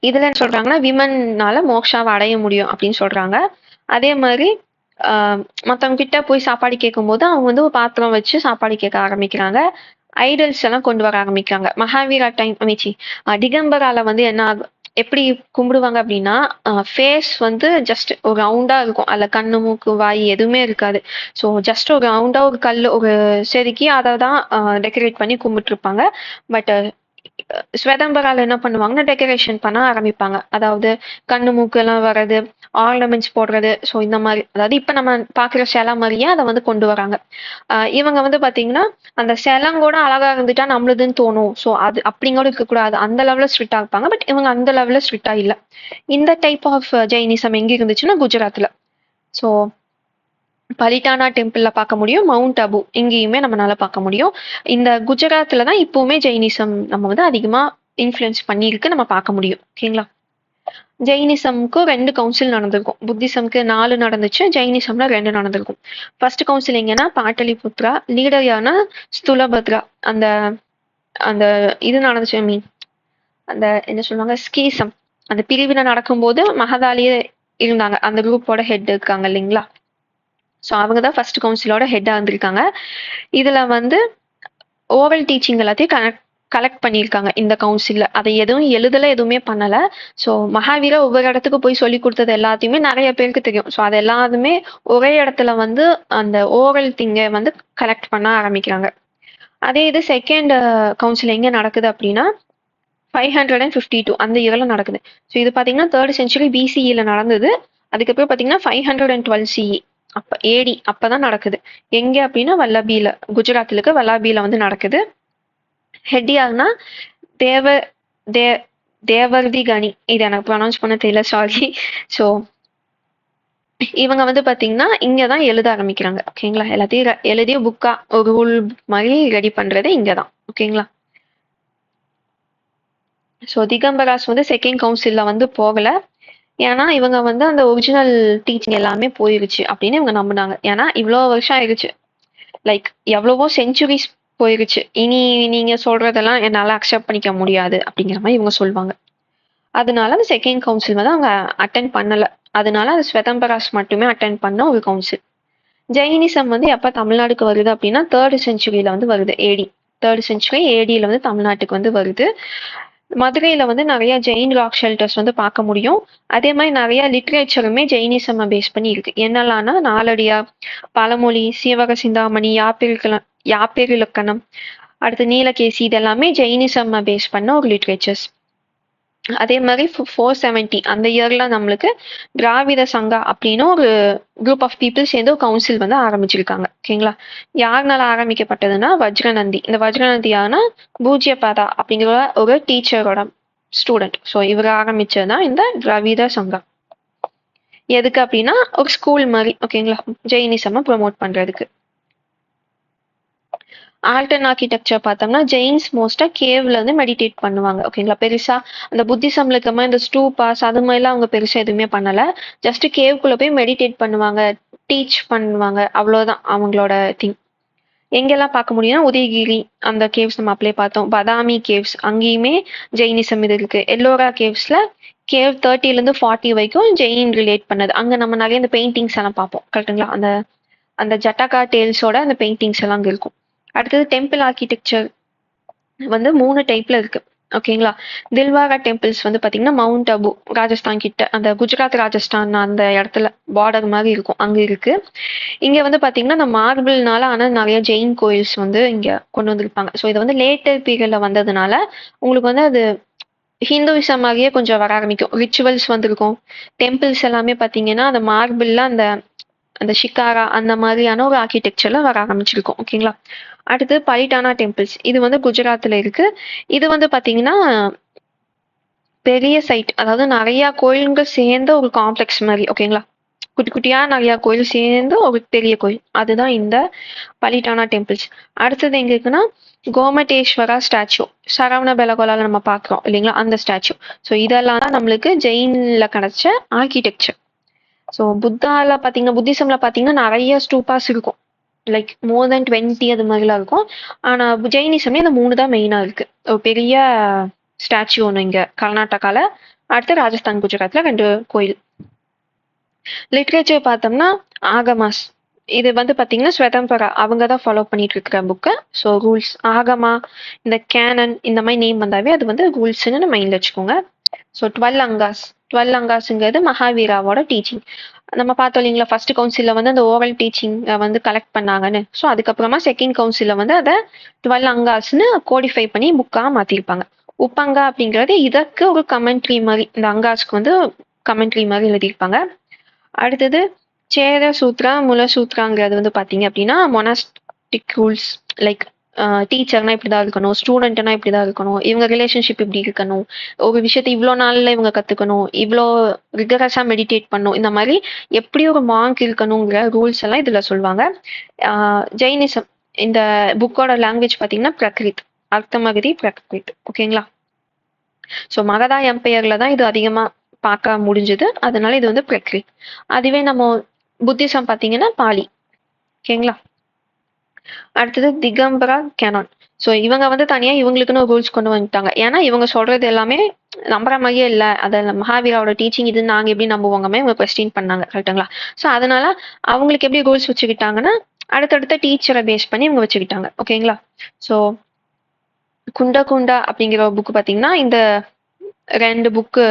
இதுல என்ன சொல்றாங்கன்னா, விமன்னால மோக்ஷாவை அடைய முடியும் அப்படின்னு சொல்றாங்க. அதே மாதிரி மத்தவங்க கிட்ட போய் சாப்பாடு கேட்கும்போது அவங்க வந்து ஒரு பாத்திரம் வச்சு சாப்பாடு கேட்க ஆரம்பிக்கிறாங்க. ஐடல்ஸ் எல்லாம் கொண்டு வர ஆரம்பிக்கிறாங்க. மகாவீரா டைம் அமைச்சி திகம்பரால வந்து என்ன எப்படி கும்பிடுவாங்க அப்படின்னா, ஃபேஸ் வந்து ஜஸ்ட் ஒரு ரவுண்டா இருக்கும். அதுல கண்ணு, மூக்கு, வாய் எதுவுமே இருக்காது. ஸோ ஜஸ்ட் ஒரு ரவுண்டா ஒரு கல் ஒரு செதுக்கி அதை தான் டெக்கரேட் பண்ணி கும்பிட்டு இருப்பாங்க. பட் ஸ்வதம்பரால என்ன பண்ணுவாங்கன்னா டெக்கரேஷன் பண்ண ஆரம்பிப்பாங்க. அதாவது கண்ணு மூக்கு எல்லாம் வர்றது, ஆர்னமெண்ட்ஸ் போடுறது. ஸோ இந்த மாதிரி அதாவது இப்ப நம்ம பாக்குற சிலை மாதிரியே அதை வந்து கொண்டு வராங்க. இவங்க வந்து பாத்தீங்கன்னா அந்த சிலம் கூட அழகா இருந்துட்டா நம்மளுதுன்னு தோணும். ஸோ அது அப்படிங்கூட இருக்கக்கூடாது. அந்த லெவல்ல ஸ்ட்ரிக்டா இருப்பாங்க. பட் இவங்க அந்த லெவல்ல ஸ்ட்ரிக்டா இல்ல. இந்த டைப் ஆஃப் ஜெயினிசம் எங்க இருந்துச்சுன்னா குஜராத்ல. ஸோ பலிட்டானா டெம்பிள்ல பார்க்க முடியும். மவுண்ட் அபு இங்கேயுமே நம்மளால பார்க்க முடியும். இந்த குஜராத்ல தான் இப்பவுமே ஜெயினிசம் நம்ம வந்து அதிகமா இன்ஃப்ளூயன்ஸ் பண்ணியிருக்கு நம்ம பார்க்க முடியும். ஓகேங்களா? ஜெயினிசம்க்கு 2 கவுன்சில் நடந்திருக்கும். புத்திசம்க்கு 4 நடந்துச்சு. ஜெயினிசம்ல 2 நடந்திருக்கும். ஃபர்ஸ்ட் கவுன்சில் எங்கன்னா பாட்டலிபுத்ரா. லீடர் யாருன்னா ஸ்துலபத்ரா. அந்த அந்த இது நடந்துச்சு. ஐ மீன் அந்த என்ன சொல்லுவாங்க ஸ்கீசம் அந்த பிரிவினை நடக்கும்போது மகதாலியே இருந்தாங்க. அந்த குரூப்போட ஹெட் இருக்காங்க இல்லைங்களா? ஸோ அவங்க தான் ஃபர்ஸ்ட் கவுன்சிலோட ஹெட்டாக இருந்திருக்காங்க. இதுல வந்து ஓவல் டீச்சிங் எல்லாத்தையும் கலெக்ட் பண்ணியிருக்காங்க இந்த கவுன்சில்ல. அதை எதுவும் எழுதல, எதுவுமே பண்ணல. ஸோ மகாவீரா ஒவ்வொரு இடத்துக்கு போய் சொல்லி கொடுத்தது எல்லாத்தையுமே நிறைய பேருக்கு தெரியும். ஸோ அது எல்லாருமே ஒரே இடத்துல வந்து அந்த ஓவல் திங்கை வந்து கலெக்ட் பண்ண ஆரம்பிக்கிறாங்க. அதே இது செகண்ட் கவுன்சில் எங்க நடக்குது அப்படின்னா 552 அந்த இயர்ல நடக்குது. ஸோ இது பாத்தீங்கன்னா 3rd century BCE நடந்தது. அதுக்கப்புறம் பாத்தீங்கன்னா 512 CE அப்ப ஏடி அப்பதான் நடக்குது. எங்க அப்படின்னா வல்லபியில, குஜராத்ல இருக்க வல்லாபியில வந்து நடக்குது. ஹெட் யாருன்னா தேவ தே தேவர்தி கணி. இது எனக்கு ப்ரொனவுன்ஸ் பண்ண தெரியல, சாரி. ஸோ இவங்க வந்து பாத்தீங்கன்னா இங்கதான் எழுத ஆரம்பிக்கிறாங்க. ஓகேங்களா? எல்லாத்தையும் எழுதிய புக்கா ஒரு ரூல் மாதிரி ரெடி பண்றது இங்கதான். ஓகேங்களா? ஸோ திகம்பராஸ் வந்து செகண்ட் கவுன்சில்ல வந்து போகல. ஏன்னா இவங்க வந்து அந்த ஒரிஜினல் டீச்சிங் எல்லாமே போயிருச்சு அப்படின்னு இவங்க நம்பினாங்க. ஏன்னா இவ்வளோ வருஷம் ஆயிடுச்சு. லைக் எவ்வளவோ செஞ்சுரிஸ் போயிருச்சு. இனி நீங்க சொல்றதெல்லாம் என்னால அக்செப்ட் பண்ணிக்க முடியாது அப்படிங்கிற மாதிரி இவங்க சொல்லுவாங்க. அதனால அந்த செகண்ட் கவுன்சில் வந்து அவங்க அட்டென்ட் பண்ணல. அதனால அது ஸ்வதம்பராஸ் மட்டுமே அட்டென்ட் பண்ண ஒரு கவுன்சில். ஜெயினிசம் வந்து எப்ப தமிழ்நாடுக்கு வருது அப்படின்னா 3rd centuryல வந்து வருது. ஏடி 3rd century ஏடியில வந்து தமிழ்நாட்டுக்கு வந்து வருது. மதுரையில வந்து நிறைய ஜெயின் ராக் ஷெல்டர்ஸ் வந்து பார்க்க முடியும். அதே மாதிரி நிறைய லிட்ரேச்சருமே ஜெயினிசம் பேஸ் பண்ணி இருக்கு. என்னெல்லாம்னா நாலடியார், பழமொழி, சீவக சிந்தாமணி, யாப்பேரிலக்கணம், அடுத்து நீலகேசி, இது எல்லாமே ஜெயினிசம் பேஸ் பண்ண ஒரு லிட்ரேச்சர்ஸ். அதே மாதிரி 470 அந்த இயர்ல நம்மளுக்கு திராவிட சங்கா அப்படின்னு ஒரு குரூப் ஆஃப் பீப்புள் சேர்ந்து ஒரு கவுன்சில் வந்து ஆரம்பிச்சிருக்காங்க. ஓகேங்களா? யாருனால ஆரம்பிக்கப்பட்டதுன்னா வஜ்ரநந்தி. இந்த வஜ்ரநந்தி யாருன்னா பூஜ்யபாதா அப்படிங்கிற ஒரு டீச்சரோட ஸ்டூடெண்ட். ஸோ இவர் ஆரம்பிச்சதுதான் இந்த திராவிட சங்கா. எதுக்கு அப்படின்னா ஒரு ஸ்கூல் மாதிரி. ஓகேங்களா? ஜெயினிசம் ப்ரொமோட் பண்றதுக்கு. ஆர்ட் அண்ட் ஆர்கிடெக்சர் பார்த்தோம்னா ஜெயின்ஸ் மோஸ்டா கேவ்ல வந்து மெடிடேட் பண்ணுவாங்க. ஓகேங்களா? பெருசா அந்த புத்திசம்ல இருக்க மாதிரி இந்த ஸ்டூபாஸ் அது மாதிரிலாம் அவங்க பெருசா எதுவுமே பண்ணல. ஜஸ்ட் கேவ்குள்ள போய் மெடிடேட் பண்ணுவாங்க, டீச் பண்ணுவாங்க, அவ்வளவுதான் அவங்களோட திங். எங்கெல்லாம் பார்க்க முடியும்னா உதயகிரி அந்த கேவ்ஸ் நம்ம அப்படியே பார்த்தோம். பதாமி கேவ்ஸ் அங்கேயுமே ஜெயினிசம் இது இருக்கு. எல்லோரா கேவ்ஸ்ல கேவ் 30ல இருந்து 40 வரைக்கும் ஜெயின் ரிலேட் பண்ணது. அங்க நம்ம நிறைய இந்த பெயிண்டிங்ஸ் எல்லாம் பார்ப்போம். கரெக்டுங்களா? அந்த அந்த ஜட்டகா டேல்ஸோட அந்த பெயிண்டிங்ஸ் எல்லாம் அங்க இருக்கும். அடுத்தது டெம்பிள் ஆர்கிடெக்சர் வந்து 3 டைப்ல இருக்கு. ஓகேங்களா. தில்வாரா டெம்பிள்ஸ் வந்து பார்த்தீங்கன்னா, மவுண்ட் அபு ராஜஸ்தான் கிட்ட அந்த குஜராத், ராஜஸ்தான் அந்த இடத்துல பார்டர் மாரி இருக்கும். அங்க இருக்கு. இங்க வந்து பார்த்தீங்கன்னா, இந்த மார்பிள்னால ஆன நெறைய ஜெயின் கோயில்ஸ் வந்து இங்க கொண்டு வந்திருப்பாங்க. ஸோ இது வந்து லேட்டர் பீரியட்ல வந்ததுனால, உங்களுக்கு வந்து அது ஹிந்துயிசம் மாரியே கொஞ்சம் வர ஆரம்பிக்கும். ரிச்சுவல்ஸ் வந்திருக்கும். டெம்பிள்ஸ் எல்லாமே பார்த்தீங்கன்னா, அந்த மார்பிள்ல அந்த அந்த ஷிக்காரா அந்த மாதிரியான ஒரு ஆர்க்கிடெக்சர்ல வர ஆரம்பிச்சிருக்கும். ஓகேங்களா. அடுத்து பலிட்டானா டெம்பிள்ஸ். இது வந்து குஜராத்ல இருக்கு. இது வந்து பார்த்தீங்கன்னா, பெரிய சைட். அதாவது நெறைய கோயில்கள் சேர்ந்த ஒரு காம்ப்ளெக்ஸ் மாரி. ஓகேங்களா. குட்டி குட்டியா நெறைய கோயில் சேர்ந்து ஒரு பெரிய கோயில். அதுதான் இந்த பலிட்டானா டெம்பிள்ஸ். அடுத்தது எங்க இருக்குன்னா, கோமடேஸ்வரா ஸ்டாச்சு. சரவண பெலகோலால நம்ம பார்க்குறோம் இல்லைங்களா? அந்த ஸ்டாச்சு. ஸோ இதெல்லாம் தான் நம்மளுக்கு ஜெயின்ல கிடைச்ச ஆர்க்கிடெக்சர். ஸோ புத்தால பார்த்தீங்கன்னா புத்திசம்ல பார்த்தீங்கன்னா நெறைய ஸ்தூபாஸ் இருக்கும். லைக் மோர் தென் 20 அது மாதிரிலாம் இருக்கும். ஆனா ஜெயினிசம்ல இந்த 3 தான் மெயினா இருக்கு. ஒரு பெரிய ஸ்டாச்சு ஒண்ணு இங்க கர்நாடகால. அடுத்து ராஜஸ்தான், குஜராத்ல 2 கோயில். லிட்ரேச்சர் பார்த்தோம்னா ஆகமாஸ். இது வந்து பார்த்தீங்கன்னா ஸ்வதம்பரா அவங்க தான் ஃபாலோ பண்ணிட்டு இருக்கிற புக்கு. ஸோ ரூல்ஸ் ஆகமா இந்த கேனன் இந்த மாதிரி நேம் வந்தாவே அது வந்து ரூல்ஸ்ன்னு மைண்ட்ல வச்சுக்கோங்க. ஸோ 12 அங்காஸ் 12 அங்காஸுங்கிறது மகாவீராவோட டீச்சிங். நம்ம பார்த்தோம் இல்லைங்களா ஃபர்ஸ்ட் கவுன்சிலில் வந்து அந்த ஓரல் டீச்சிங் வந்து கலெக்ட் பண்ணாங்கன்னு. ஸோ அதுக்கப்புறமா செகண்ட் கவுன்சிலில் வந்து அதை 12 அங்காஸ்ன்னு கோடிஃபை பண்ணி புக்காக மாற்றிருப்பாங்க. உப்பங்கா அப்படிங்கிறது இதற்கு ஒரு கமெண்ட்ரி மாதிரி இந்த அங்காஸ்க்கு வந்து கமெண்ட்ரி மாதிரி எழுதியிருப்பாங்க. அடுத்தது சேர சூத்ரா முல சூத்ராங்கிறது வந்து பார்த்தீங்க அப்படின்னா மொனாஸ்டிக் ரூல்ஸ். லைக் டீச்சர்னா இப்படிதான் இருக்கணும், ஸ்டூடெண்ட்னா இப்படிதான் இருக்கணும், இவங்க ரிலேஷன்ஷிப் இப்படி இருக்கணும், ஒரு விஷயத்தை இவ்வளோ நாள்ல இவங்க கத்துக்கணும், இவ்வளோ ரிகரஸா மெடிடேட் பண்ணும், இந்த மாதிரி எப்படி ஒரு மாங்க் இருக்கணுங்கிற ரூல்ஸ் எல்லாம் இதுல சொல்லுவாங்க. ஜெயினிசம் இந்த புக்கோட லாங்குவேஜ் பார்த்தீங்கன்னா பிரக்ரித், அர்த்தமகதி பிரக்ரித். ஓகேங்களா. ஸோ மகதா எம்பையர்ல தான் இது அதிகமா பார்க்க முடிஞ்சது. அதனால இது வந்து பிரக்ரித். அதுவே நம்ம புத்திசம் பார்த்தீங்கன்னா பாலி. ஓகேங்களா. அடுத்தது திகம்பரா கேனான். ஸோ இவங்க வந்து தனியா இவங்களுக்குன்னு ரூல்ஸ் கொண்டு வந்துட்டாங்க. ஏன்னா இவங்க சொல்றது எல்லாமே நம்புற மாதிரியே இல்லை. அதை மகாவீராவோட டீச்சிங் இது நாங்க எப்படி நம்புவாங்கமே இவங்க கொஸ்டின் பண்ணாங்க. கரெக்டுங்களா. ஸோ அதனால அவங்களுக்கு எப்படி ரூல்ஸ் வச்சுக்கிட்டாங்கன்னா அடுத்தடுத்த டீச்சரை பேஸ் பண்ணி இவங்க வச்சுக்கிட்டாங்க. ஓகேங்களா. ஸோ குண்டா குண்டா அப்படிங்கிற புக்கு பார்த்தீங்கன்னா இந்த 2 புக்கு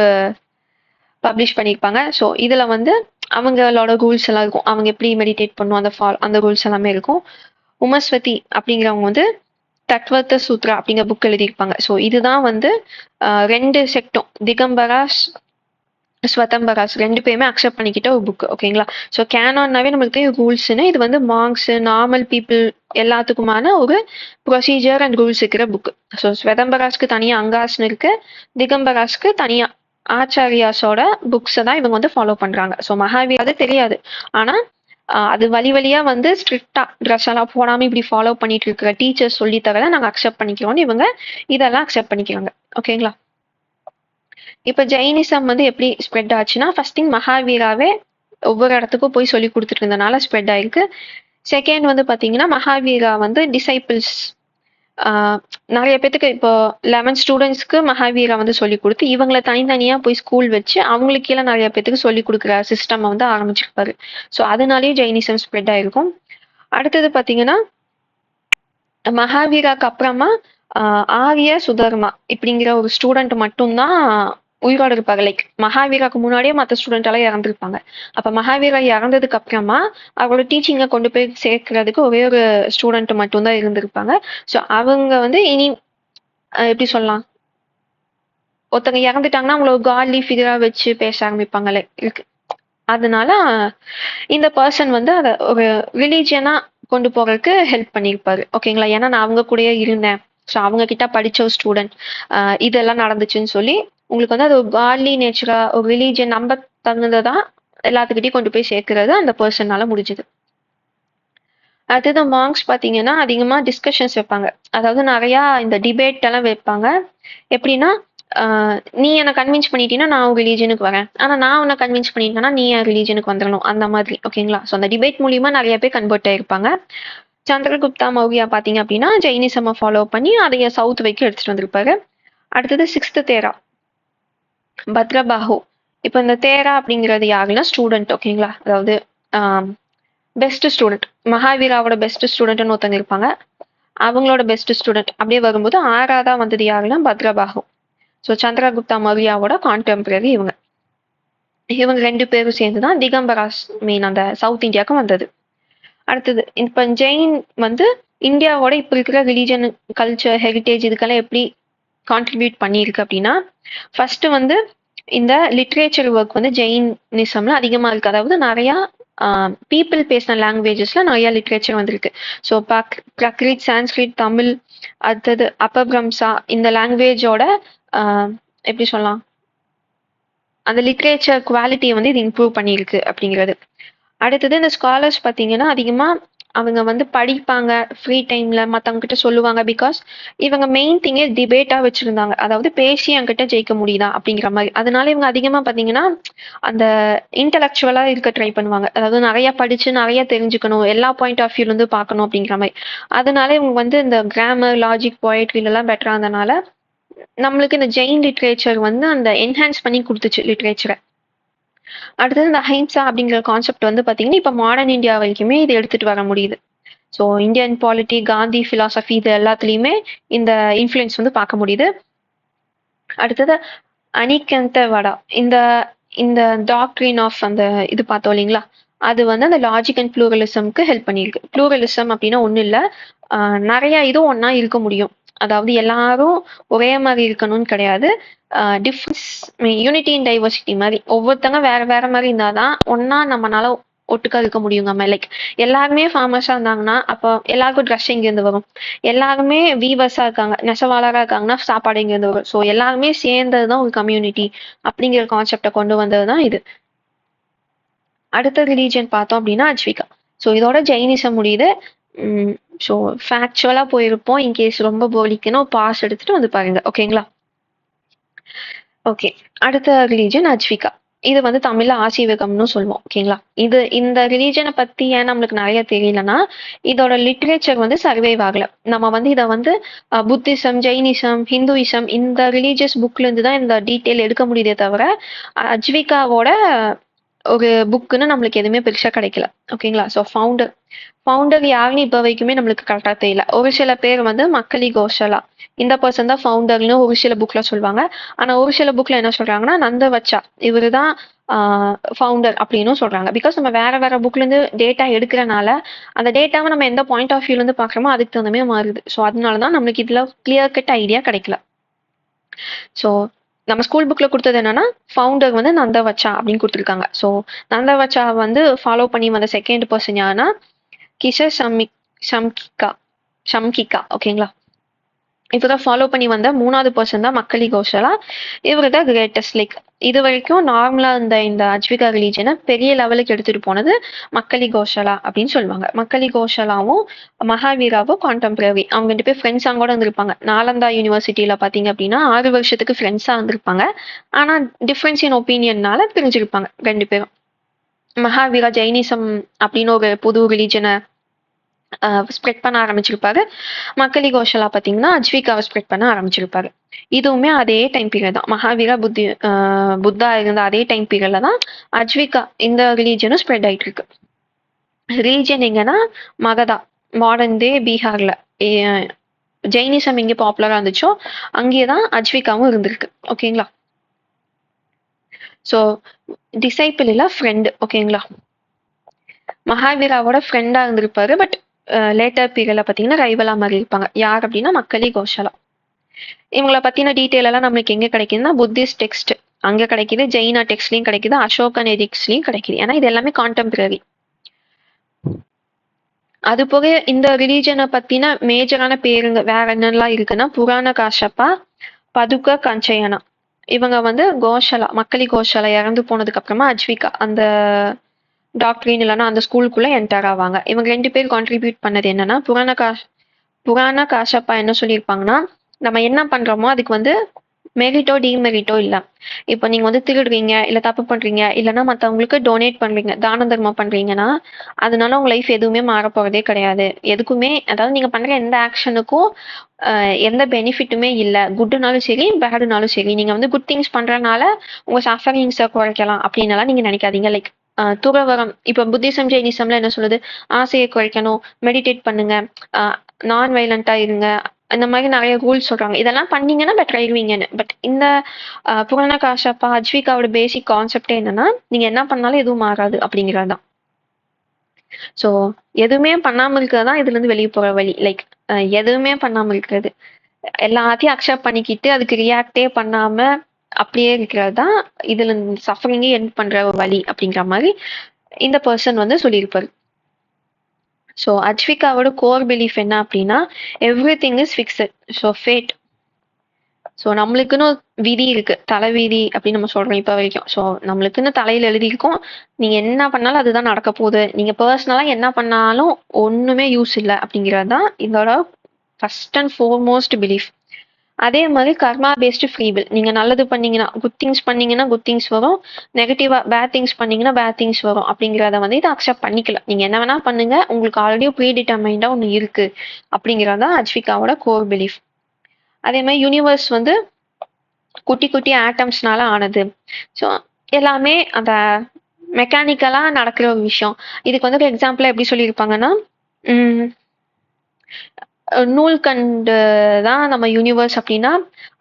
பப்ளிஷ் பண்ணியிருப்பாங்க. ஸோ இதுல வந்து அவங்களோட ரூல்ஸ் எல்லாம் இருக்கும். அவங்க எப்படி மெடிடேட் பண்ணும் அந்த ரூல்ஸ் எல்லாமே இருக்கும். உமஸ்வதி அப்படிங்கிறவங்க வந்து தத்வத்த சூத்ரா அப்படிங்கிற புக் எழுதியிருப்பாங்க. ஸோ இதுதான் வந்து 2 செக்டும் திகம்பராஸ் ஸ்வதம்பராஸ் 2 பேருமே அக்செப்ட் பண்ணிக்கிட்ட ஒரு புக். ஓகேங்களா. ஸோ கேனான்னாவே நம்மளுக்கு ரூல்ஸ்னு இது வந்து மார்க்ஸ் நார்மல் பீப்புள் எல்லாத்துக்குமான ஒரு ப்ரொசீஜர் அண்ட் ரூல்ஸ் இருக்கிற புக். ஸோ ஸ்வதம்பராஸ்க்கு தனியா அங்காஸ்னு இருக்கு, திகம்பராஸ்க்கு தனியா ஆச்சாரியாஸோட புக்ஸை தான் இவங்க வந்து ஃபாலோ பண்றாங்க. ஸோ மகாவீர் அது தெரியாது. ஆனா அது வழி வழியா வந்து ஸ்ட்ரிக்டா ட்ரெஸ் எல்லாம் போடாம இப்படி ஃபாலோ பண்ணிட்டு இருக்கிற டீச்சர்ஸ் சொல்லி தவிர நாங்க அக்செப்ட் பண்ணிக்கிறோம்னு இவங்க இதெல்லாம் அக்செப்ட் பண்ணிக்கிறாங்க. ஓகேங்களா. இப்ப ஜெயினிசம் வந்து எப்படி ஸ்ப்ரெட் ஆச்சுன்னா ஃபர்ஸ்ட் திங் மகாவீராவே ஒவ்வொரு இடத்துக்கும் போய் சொல்லி கொடுத்துட்டு இருந்தனால ஸ்ப்ரெட் ஆயிருக்கு. செகண்ட் வந்து பாத்தீங்கன்னா மகாவீரா வந்து டிசைபிள்ஸ் நிறைய பேத்துக்கு இப்போ 11 ஸ்டூடெண்ட்ஸ்க்கு மகாவீரா வந்து சொல்லி கொடுத்து இவங்களை தனித்தனியா போய் ஸ்கூல் வச்சு அவங்களுக்கு கீழே நிறைய பேத்துக்கு சொல்லி கொடுக்குற சிஸ்டம் வந்து ஆரம்பிச்சிருப்பாரு. ஸோ அதனாலேயே ஜெயினிசம் ஸ்ப்ரெட் ஆயிருக்கும். அடுத்தது பாத்தீங்கன்னா மகாவீராக்கு அப்புறமா ஆரிய சுதர்மா இப்படிங்கிற ஒரு ஸ்டூடெண்ட் மட்டும்தான் உயிரோடு இருப்பாங்க. லைக் மகாவீராக்கு முன்னாடியே மற்ற ஸ்டூடெண்ட் எல்லாம் இறந்துருப்பாங்க. அப்ப மகாவீரா இறந்ததுக்கு அப்புறமா அவரோட டீச்சிங்கை கொண்டு போய் சேர்க்கறதுக்கு ஒரே ஒரு ஸ்டூடெண்ட் மட்டும்தான் இருந்திருப்பாங்க. ஸோ அவங்க வந்து இனி எப்படி சொல்லலாம், ஒருத்தங்க இறந்துட்டாங்கன்னா அவங்கள ஒரு காட்லி ஃபிகரா வச்சு பேச ஆரம்பிப்பாங்கல்ல இருக்கு. அதனால இந்த பர்சன் வந்து அதை ஒரு ரிலீஜியனா கொண்டு போறதுக்கு ஹெல்ப் பண்ணியிருப்பாரு. ஓகேங்களா. ஏன்னா நான் அவங்க கூடயே இருந்தேன், ஸோ அவங்க கிட்ட படிச்ச ஒரு ஸ்டூடெண்ட் இதெல்லாம் நடந்துச்சுன்னு சொல்லி உங்களுக்கு வந்து அது ஒரு காட்லி நேச்சரா ஒரு ரிலீஜியன் நம்ப தகுந்ததான் எல்லாத்துக்கிட்டையும் கொண்டு போய் சேர்க்கறது அந்த பர்சனால முடிஞ்சது. அடுத்தது மார்க்ஸ் பார்த்தீங்கன்னா அதிகமா டிஸ்கஷன்ஸ் வைப்பாங்க. அதாவது நிறைய இந்த டிபேட் எல்லாம் வைப்பாங்க. எப்படின்னா நீ என்னை கன்வின்ஸ் பண்ணிட்டீங்கன்னா நான் உங்க ரிலீஜனுக்கு வரேன், ஆனா நான் உன்னை கன்வின்ஸ் பண்ணிட்டேன்னா நீ என் ரிலீஜனுக்கு வந்துடணும், அந்த மாதிரி. ஓகேங்களா. ஸோ அந்த டிபேட் மூலியமா நிறைய பேர் கன்வெர்ட் ஆயிருப்பாங்க. சந்திரகுப்தா மௌரியா பாத்தீங்க அப்படின்னா ஜெயினிசம் ஃபாலோ பண்ணி அதைய சவுத் வைக்க எடுத்துட்டு வந்திருப்பாரு. அடுத்தது 6th தேரா பத்ரபாஹு. இப்போ இந்த தேரா அப்படிங்கிறது யாருன்னா ஸ்டூடெண்ட். ஓகேங்களா. அதாவது பெஸ்ட் ஸ்டூடெண்ட் மகாவீராவோட பெஸ்ட் ஸ்டூடெண்ட்னு ஒருத்தங்க இருப்பாங்க. அவங்களோட பெஸ்ட் ஸ்டூடெண்ட் அப்படியே வரும்போது 6ஆவதா வந்தது யாருன்னா பத்ரபாஹு. ஸோ சந்திரகுப்தா மௌரியாவோட கான்டெம்பரரி இவங்க. இவங்க 2 பேரும் சேர்ந்து தான் திகம்பராஸ் மீன் அந்த சவுத் இந்தியாவுக்கு வந்தது. அடுத்தது இப்ப ஜெயின் வந்து இந்தியாவோட இப்ப இருக்கிற ரிலீஜன், கல்ச்சர், ஹெரிட்டேஜ் இதுக்கெல்லாம் எப்படி கான்ட்ரிபியூட் பண்ணியிருக்கு அப்படின்னா, ஃபர்ஸ்ட் வந்து இந்த லிட்ரேச்சர் ஒர்க் வந்து ஜெயினிசம்ல அதிகமா இருக்கு. அதாவது நிறைய பீப்புள் பேசின லாங்குவேஜஸ்ல நிறைய லிட்ரேச்சர் வந்திருக்கு. ஸோ பிராக்ரித், சான்ஸ்கிரிட், தமிழ், அடுத்தது அப்பபிரம்சா இந்த லாங்குவேஜோட எப்படி சொல்லலாம், அந்த லிட்ரேச்சர் குவாலிட்டியை வந்து இது இம்ப்ரூவ் பண்ணியிருக்கு அப்படிங்கிறது. அடுத்தது இந்த ஸ்காலர்ஸ் பார்த்தீங்கன்னா அதிகமாக அவங்க வந்து படிப்பாங்க ஃப்ரீ டைம்ல மற்றவங்க கிட்ட சொல்லுவாங்க. பிகாஸ் இவங்க மெயின் திங்கே டிபேட்டா வச்சிருந்தாங்க. அதாவது பேசி என்கிட்ட ஜெயிக்க முடியுதா அப்படிங்கிற மாதிரி. அதனால இவங்க அதிகமா பார்த்தீங்கன்னா அந்த இன்டலெக்சுவலா இருக்க ட்ரை பண்ணுவாங்க. அதாவது நிறைய படிச்சு நிறைய தெரிஞ்சுக்கணும், எல்லா பாயிண்ட் ஆஃப் வியூல இருந்து பார்க்கணும் அப்படிங்கிற மாதிரி. அதனால இவங்க வந்து இந்த கிராமர், லாஜிக், போயட்ரில எல்லாம் பெட்டரா இருந்தனால நம்மளுக்கு இந்த ஜெயின் லிட்ரேச்சர் வந்து அந்த என்ஹான்ஸ் பண்ணி கொடுத்துச்சு லிட்ரேச்சரை. அடுத்தது இந்த அஹிம்சா அப்படிங்கிற கான்செப்ட் வந்து பார்த்தீங்கன்னா இப்போ மாடர்ன் இந்தியா வரைக்குமே இது எடுத்துட்டு வர முடியுது. So Indian polity, Gandhi philosophy இது எல்லாத்துலேயுமே இந்த இன்ஃப்ளூயன்ஸ் வந்து பார்க்க முடியுது. அடுத்தது அனிகந்தவாடா, இந்த இந்த டாக்ட்ரின் ஆஃப் அந்த இது பார்த்தோம் இல்லைங்களா, அது வந்து அந்த லாஜிக் அண்ட் ப்ளூரலிசம்க்கு ஹெல்ப் பண்ணியிருக்கு. ப்ளூரலிசம் அப்படின்னா ஒன்றும் இல்லை, நிறைய இதுவும் ஒன்றா இருக்க முடியும். அதாவது எல்லாரும் ஒரே மாதிரி இருக்கணும்னு கிடையாது. டிஃப்ரென்ஸ் யூனிட்டி இன் டைவர்சிட்டி மாதிரி ஒவ்வொருத்தங்க வேற வேற மாதிரி இருந்தாதான் ஒன்னா நம்மளால ஒட்டுக்கா இருக்க முடியுங்க. லைக் எல்லாருமே ஃபார்மர்ஸா இருந்தாங்கன்னா அப்போ எல்லாருக்கும் ட்ரெஸ் இருந்து வரும். எல்லாருமே வீவர்ஸா இருக்காங்க, நெசவாளரா இருக்காங்கன்னா சாப்பாடு இருந்து வரும். ஸோ எல்லாருமே சேர்ந்ததுதான் ஒரு கம்யூனிட்டி அப்படிங்கிற கான்செப்டை கொண்டு வந்ததுதான் இது. அடுத்த ரிலீஜன் பார்த்தோம் அப்படின்னா அஜ்விகா. ஸோ இதோட ஜெயினிசம் முடியுது. ஸோ ஃபேக்சுவலா போயிருப்போம். இன்கேஸ் ரொம்ப போலிக்குன்னா பாஸ் எடுத்துட்டு வந்து பாருங்க. ஓகேங்களா? ஓகே, அடுத்த ரிலீஜன் அஜ்விகா. இது வந்து தமிழ்ல ஆசீவகம்னு சொல்லுவோம். ஓகேங்களா? இந்த ரிலீஜனை பத்தி ஏன் நம்மளுக்கு நிறைய தெரியலன்னா இதோட லிட்ரேச்சர் வந்து சர்வைவ் ஆகல. நம்ம வந்து இதை வந்து புத்திசம், ஜெயினிசம், ஹிந்துயிசம் இந்த ரிலீஜியஸ் புக்ல இருந்து தான் இந்த டீட்டெயில் எடுக்க முடியுதே தவிர அஜ்விகாவோட ஒரு புக்குன்னு நம்மளுக்கு எதுவுமே பெருசா கிடைக்கல. ஓகேங்களா? ஸோ ஃபவுண்டர் யாருன்னு இப்போ வரைக்குமே நம்மளுக்கு கரெக்டாக தெரியல. ஒரு சில பேர் வந்து மக்களி கோஷலா இந்த பர்சன் தான் ஃபவுண்டர்னு ஒரு சில புக்ல சொல்லுவாங்க. ஆனா ஒரு சில புக்ல என்ன சொல்றாங்கன்னா நந்தவச்சா இவரு தான் ஃபவுண்டர் அப்படின்னு சொல்றாங்க. பிகாஸ் நம்ம வேற வேற புக்ல இருந்து டேட்டா எடுக்கிறனால அந்த டேட்டாவை நம்ம எந்த பாயிண்ட் ஆஃப் வியூல இருந்து பாக்குறோமோ அதுக்கு தகுந்த மாதிரி மாறுது. ஸோ அதனாலதான் நம்மளுக்கு இதுல கிளியர் கட் ஐடியா கிடைக்கல. ஸோ நம்ம ஸ்கூல் புக்ல கொடுத்தது என்னன்னா ஃபவுண்டர் வந்து நந்தவச்சா அப்படின்னு கொடுத்துருக்காங்க. ஸோ நந்தவச்சா வந்து ஃபாலோ பண்ணி வந்த செகண்ட் பர்சன் யாருன்னா கிஷர் ஷம்கிகா. ஓகேங்களா? இவரை ஃபாலோ பண்ணி வந்த 3வது பர்சன் தான் மக்களி கோஷலா. இவரு தான் கிரேட்டஸ்ட். லைக் இது வரைக்கும் நார்மலா இந்த அஜ்விகா ரிலீஜனை பெரிய லெவலுக்கு எடுத்துட்டு போனது மக்களி கோஷலா அப்படின்னு சொல்லுவாங்க. மக்களி கோஷலாவும் மகாவீராவும் கான்டெம்பரரி. அவங்க 2 பேர் ஃப்ரெண்ட்ஸாக கூட இருந்திருப்பாங்க. நாலந்தா யூனிவர்சிட்டியில பாத்தீங்க அப்படின்னா 6 வருஷத்துக்கு ஃப்ரெண்ட்ஸா இருந்திருப்பாங்க. ஆனா டிஃப்ரென்ஸ் இன் ஒப்பீனியன்னால பிரிஞ்சிருப்பாங்க 2 பேரும். மகாவீரா ஜெயினிசம் அப்படின்னு ஒரு புது ரிலீஜனை ஸ்ப்ரெட் பண்ண ஆரம்பிச்சிருப்பாரு. மக்களி கோஷலா பார்த்தீங்கன்னா அஜ்விகாவை ஸ்ப்ரெட் பண்ண ஆரம்பிச்சிருப்பாரு. இதுவுமே அதே டைம் பீரியட் தான். மகாவீரா புத்தா இருந்த அதே டைம் பீரியட்ல தான் அஜ்விகா இந்த ரிலீஜனும் ஸ்ப்ரெட் ஆயிட்டு இருக்கு. ரிலீஜன் எங்கன்னா மகதா, மாடர்ன் டே பீகார்ல ஜெயினிசம் எங்கே பாப்புலரா இருந்துச்சோ அங்கேதான் அஜ்விகாவும் இருந்திருக்கு. ஓகேங்களா? ஸோ டிசைபிள் இல்ல ஃப்ரெண்டு. ஓகேங்களா? மகாவீராவோட ஃப்ரெண்டா இருந்திருப்பாரு. பட் லேட்டர் பீரியட்ல பார்த்தீங்கன்னா ரைவலா மாதிரி இருப்பாங்க. யார் அப்படின்னா மக்களி கோஷலா. இவங்கள பத்தின டீட்டெயில் எல்லாம் நம்மளுக்கு எங்க கிடைக்குதுன்னா புத்திஸ்ட் டெக்ஸ்ட் அங்க கிடைக்குது, ஜெயினா டெக்ஸ்ட்லயும் கிடைக்குது, அசோகன் எடிக்ஸ்லயும் கிடைக்குது. ஏன்னா இது எல்லாமே கான்டெம்பரரி. அது போக இந்த ரிலீஜனை பத்தின மேஜரான பேருங்க வேற என்னெல்லாம் இருக்குன்னா புராண காஷப்பா, பதுக்க கஞ்சயனா. இவங்க வந்து கோஷலா, மக்களி கோஷலா இறந்து போனதுக்கு அப்புறமா அஜ்விகா அந்த டாக்டரின் இல்லைன்னா அந்த ஸ்கூலுக்குள்ள என்டர் ஆவாங்க. இவங்க 2 பேர் கான்ட்ரிபியூட் பண்ணது என்னன்னா புராண காஷப்பா என்ன சொல்லியிருப்பாங்கன்னா நம்ம என்ன பண்றோமோ அதுக்கு வந்து மெரிட்டோ டிமெரிட்டோ இல்லை. இப்போ நீங்க வந்து திருடுறீங்க இல்ல தப்பு பண்றீங்க இல்லைன்னா மற்றவங்களுக்கு டொனேட் பண்றீங்க, தான தர்மம் பண்றீங்கன்னா அதனால உங்க லைஃப் எதுவுமே மாற போறதே கிடையாது. எதுக்குமே அதாவது நீங்க பண்ற எந்த ஆக்ஷனுக்கும் எந்த பெனிஃபிட்டுமே இல்லை. குட்னாலும் சரி பேடுனாலும் சரி நீங்க வந்து குட் திங்ஸ் பண்றதுனால உங்க சஃபரிங்ஸை குறைக்கலாம் அப்படின்னு நீங்க நினைக்காதீங்க. லைக் துறவரம் இப்ப புத்திசம் ஜெயினிசம்ல என்ன சொல்லுது, ஆசையை குறைக்கணும், மெடிடேட் பண்ணுங்க, நான் வைலண்டா இருங்க, இந்த மாதிரி நிறைய ரூல்ஸ் சொல்றாங்க. இதெல்லாம் பண்ணீங்கன்னா பெட்டர் ஆயிருவீங்கன்னு. பட் இந்த புராண காஷப்பா அஜ்விகாவோட பேசிக் கான்செப்டே என்னன்னா, நீங்க என்ன பண்ணாலும் எதுவும் மாறாது அப்படிங்கிறது தான். ஸோ எதுவுமே பண்ணாம இருக்கிறது தான் இதுல இருந்து வெளியே போற வழி. லைக் எதுவுமே பண்ணாம இருக்கிறது. எல்லாத்தையும் அக்செப்ட் பண்ணிக்கிட்டு அதுக்கு ரியாக்டே பண்ணாம அப்படியே இருக்கிறது தான் இதுல சஃபரிங்கே எண்ட் பண்ற ஒரு வழி அப்படிங்கிற மாதிரி இந்த பர்சன் வந்து சொல்லியிருப்பாரு. ஸோ அஜ்விகாவோட கோர் பிலீஃப் என்ன அப்படின்னா, everything is fixed. So fate. So நம்மளுக்குன்னு விதி இருக்கு. தலைவிதி அப்படின்னு நம்ம சொல்றோம் இப்ப வரைக்கும். ஸோ நம்மளுக்குன்னு தலையில எழுதியிருக்கோம். நீங்க என்ன பண்ணாலும் அதுதான் நடக்க போகுது. நீங்க பர்சனலா என்ன பண்ணாலும் ஒண்ணுமே யூஸ் இல்ல அப்படிங்கிறது தான் இதோட ஃபர்ஸ்ட் அண்ட் ஃபோர்மோஸ்ட் பிலீஃப். அதே மாதிரி கர்மா பேஸ்டு ஃப்ரீ வில். நீங்க நல்லது பண்ணீங்கன்னா குட் திங்ஸ் பண்ணீங்கன்னா குட் திங்ஸ் வரும். நெகட்டிவா பேட் திங்ஸ் பண்ணீங்கன்னா பேட் திங்ஸ் வரும் அப்படிங்கிறத வந்து இதை அக்செப்ட் பண்ணிக்கலாம். நீங்க என்ன வேணா பண்ணுங்க, உங்களுக்கு ஆல்ரெடி ப்ரீ டிட்டர்மைண்டா ஒன்று இருக்கு அப்படிங்கிறது தான் அஜ்விகாவோட கோர் பிலீஃப். அதே மாதிரி யூனிவர்ஸ் வந்து குட்டி குட்டி ஆட்டம்ஸ்னால ஆனது. ஸோ எல்லாமே அந்த மெக்கானிக்கலா நடக்கிற ஒரு விஷயம். இதுக்கு வந்து ஒரு எக்ஸாம்பிளா எப்படி சொல்லியிருப்பாங்கன்னா, நூல்கண்டு தான் நம்ம யூனிவர்ஸ் அப்படின்னா,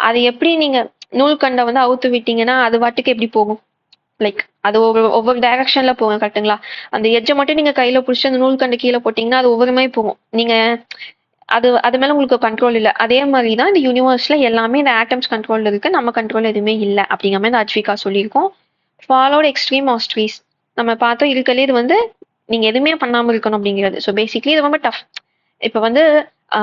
அது எப்படி நீங்க நூல்கண்டை வந்து அவுத்து விட்டீங்கன்னா அது பாட்டுக்கு எப்படி போகும்? லைக் அது ஒவ்வொரு டைரக்ஷன்ல போகும், கரெக்ட்டுங்களா? அந்த எட்ஜை மட்டும் நீங்க கையில பிடிச்சி அந்த நூல்கண்டு கீழே போட்டீங்கன்னா அது ஒவ்வொரு மாதிரி போகும். நீங்க அது மேல உங்களுக்கு கண்ட்ரோல் இல்லை. அதே மாதிரி தான் இந்த யூனிவர்ஸ்ல எல்லாமே இந்த ஆட்டம்ஸ் கண்ட்ரோல் இருக்கு. நம்ம கண்ட்ரோல் எதுவுமே இல்லை அப்படிங்கிற மாதிரி இந்த அஜ்விகா சொல்லியிருக்கோம். Followed extreme austerities. நம்ம பார்த்தோம் இருக்கலே இது வந்து நீங்க எதுவுமே பண்ணாம இருக்கணும் அப்படிங்கிறது. ஸோ பேசிக்லி இது ரொம்ப டஃப். இப்ப வந்து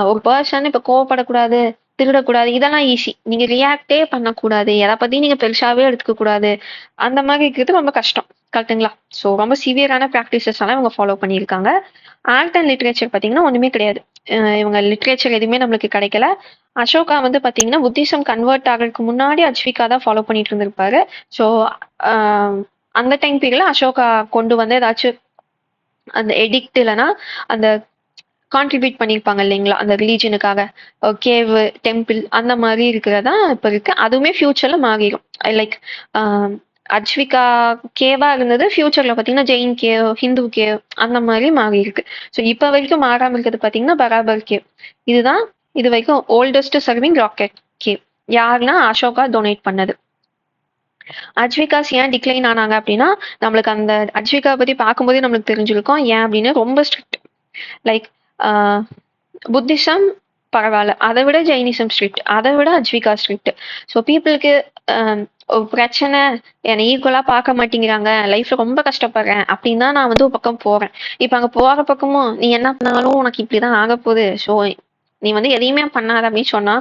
ஒரு பர்சன் இப்ப கோவப்படக்கூடாது, திருடக்கூடாது, இதெல்லாம் ஈஸி. நீங்க ரியாக்டே பண்ணக்கூடாது, எதை பத்தியும் நீங்க பெருசாவே எடுத்துக்க கூடாது, அந்த மாதிரி இருக்கிறது ரொம்ப கஷ்டம், கரெக்ட்டுங்களா? ஸோ ரொம்ப சிவியரான ப்ராக்டிசஸ் எல்லாம் இவங்க ஃபாலோ பண்ணியிருக்காங்க. ஆர்ட் அண்ட் லிட்ரேச்சர் பார்த்தீங்கன்னா ஒண்ணுமே கிடையாது. இவங்க லிட்ரேச்சர் எதுவுமே நம்மளுக்கு கிடைக்கல. அசோகா வந்து பாத்தீங்கன்னா புத்திசம் கன்வெர்ட் ஆகிறதுக்கு முன்னாடி அஜ்விகா தான் ஃபாலோ பண்ணிட்டு இருந்திருப்பாரு. ஸோ அந்த டைம் பீரியட்ல அசோகா கொண்டு வந்து ஏதாச்சும் அந்த எடிக்ட் இல்லைன்னா அந்த கான்ட்ரிபியூட் பண்ணியிருப்பாங்க இல்லைங்களா அந்த ரிலீஜனுக்காக, கேவ் டெம்பிள் அந்த மாதிரி இருக்கிறதா இப்போ இருக்கு. அதுவுமே ஃபியூச்சர்ல மாறிடும். லைக் அஜ்விகா கேவா இருந்தது, ஃபியூச்சர்ல பார்த்தீங்கன்னா ஜெயின் கேவ், ஹிந்து கேவ் அந்த மாதிரி மாறி இருக்கு. ஸோ இப்போ வரைக்கும் மாறாம இருக்கிறது பார்த்தீங்கன்னா பராபர் கேவ். இதுதான் இது வரைக்கும் ஓல்டஸ்ட் சர்விங் ராக்கெட் கேவ். யாருன்னா அசோகா டொனேட் பண்ணது. அஜ்விகாஸ் ஏன் டிக்ளைன் ஆனாங்க அப்படின்னா, நம்மளுக்கு அந்த அஜ்விகா பத்தி பார்க்கும்போதே நம்மளுக்கு தெரிஞ்சிருக்கும் ஏன் அப்படின்னு. ரொம்ப ஸ்ட்ரிக்ட். லைக் புத்திசம் பரவாயில்ல, அதை விட ஜெயினிசம் ஸ்ட்ரிக்ட், அதை விட அஜ்விகா ஸ்ட்ரிக்ட். ஸோ பீப்புளுக்கு ஒரு பிரச்சனை என்னை ஈக்குவலா பார்க்க மாட்டேங்கிறாங்க, லைஃப்ல ரொம்ப கஷ்டப்படுறேன் அப்படின்னா நான் வந்து ஒரு பக்கம் போறேன். இப்ப அங்க போற பக்கமும் நீ என்ன பண்ணாலும் உனக்கு இப்படிதான் ஆக போகுது, ஸோ நீ வந்து எதையுமே பண்ணாத அப்படின்னு சொன்னா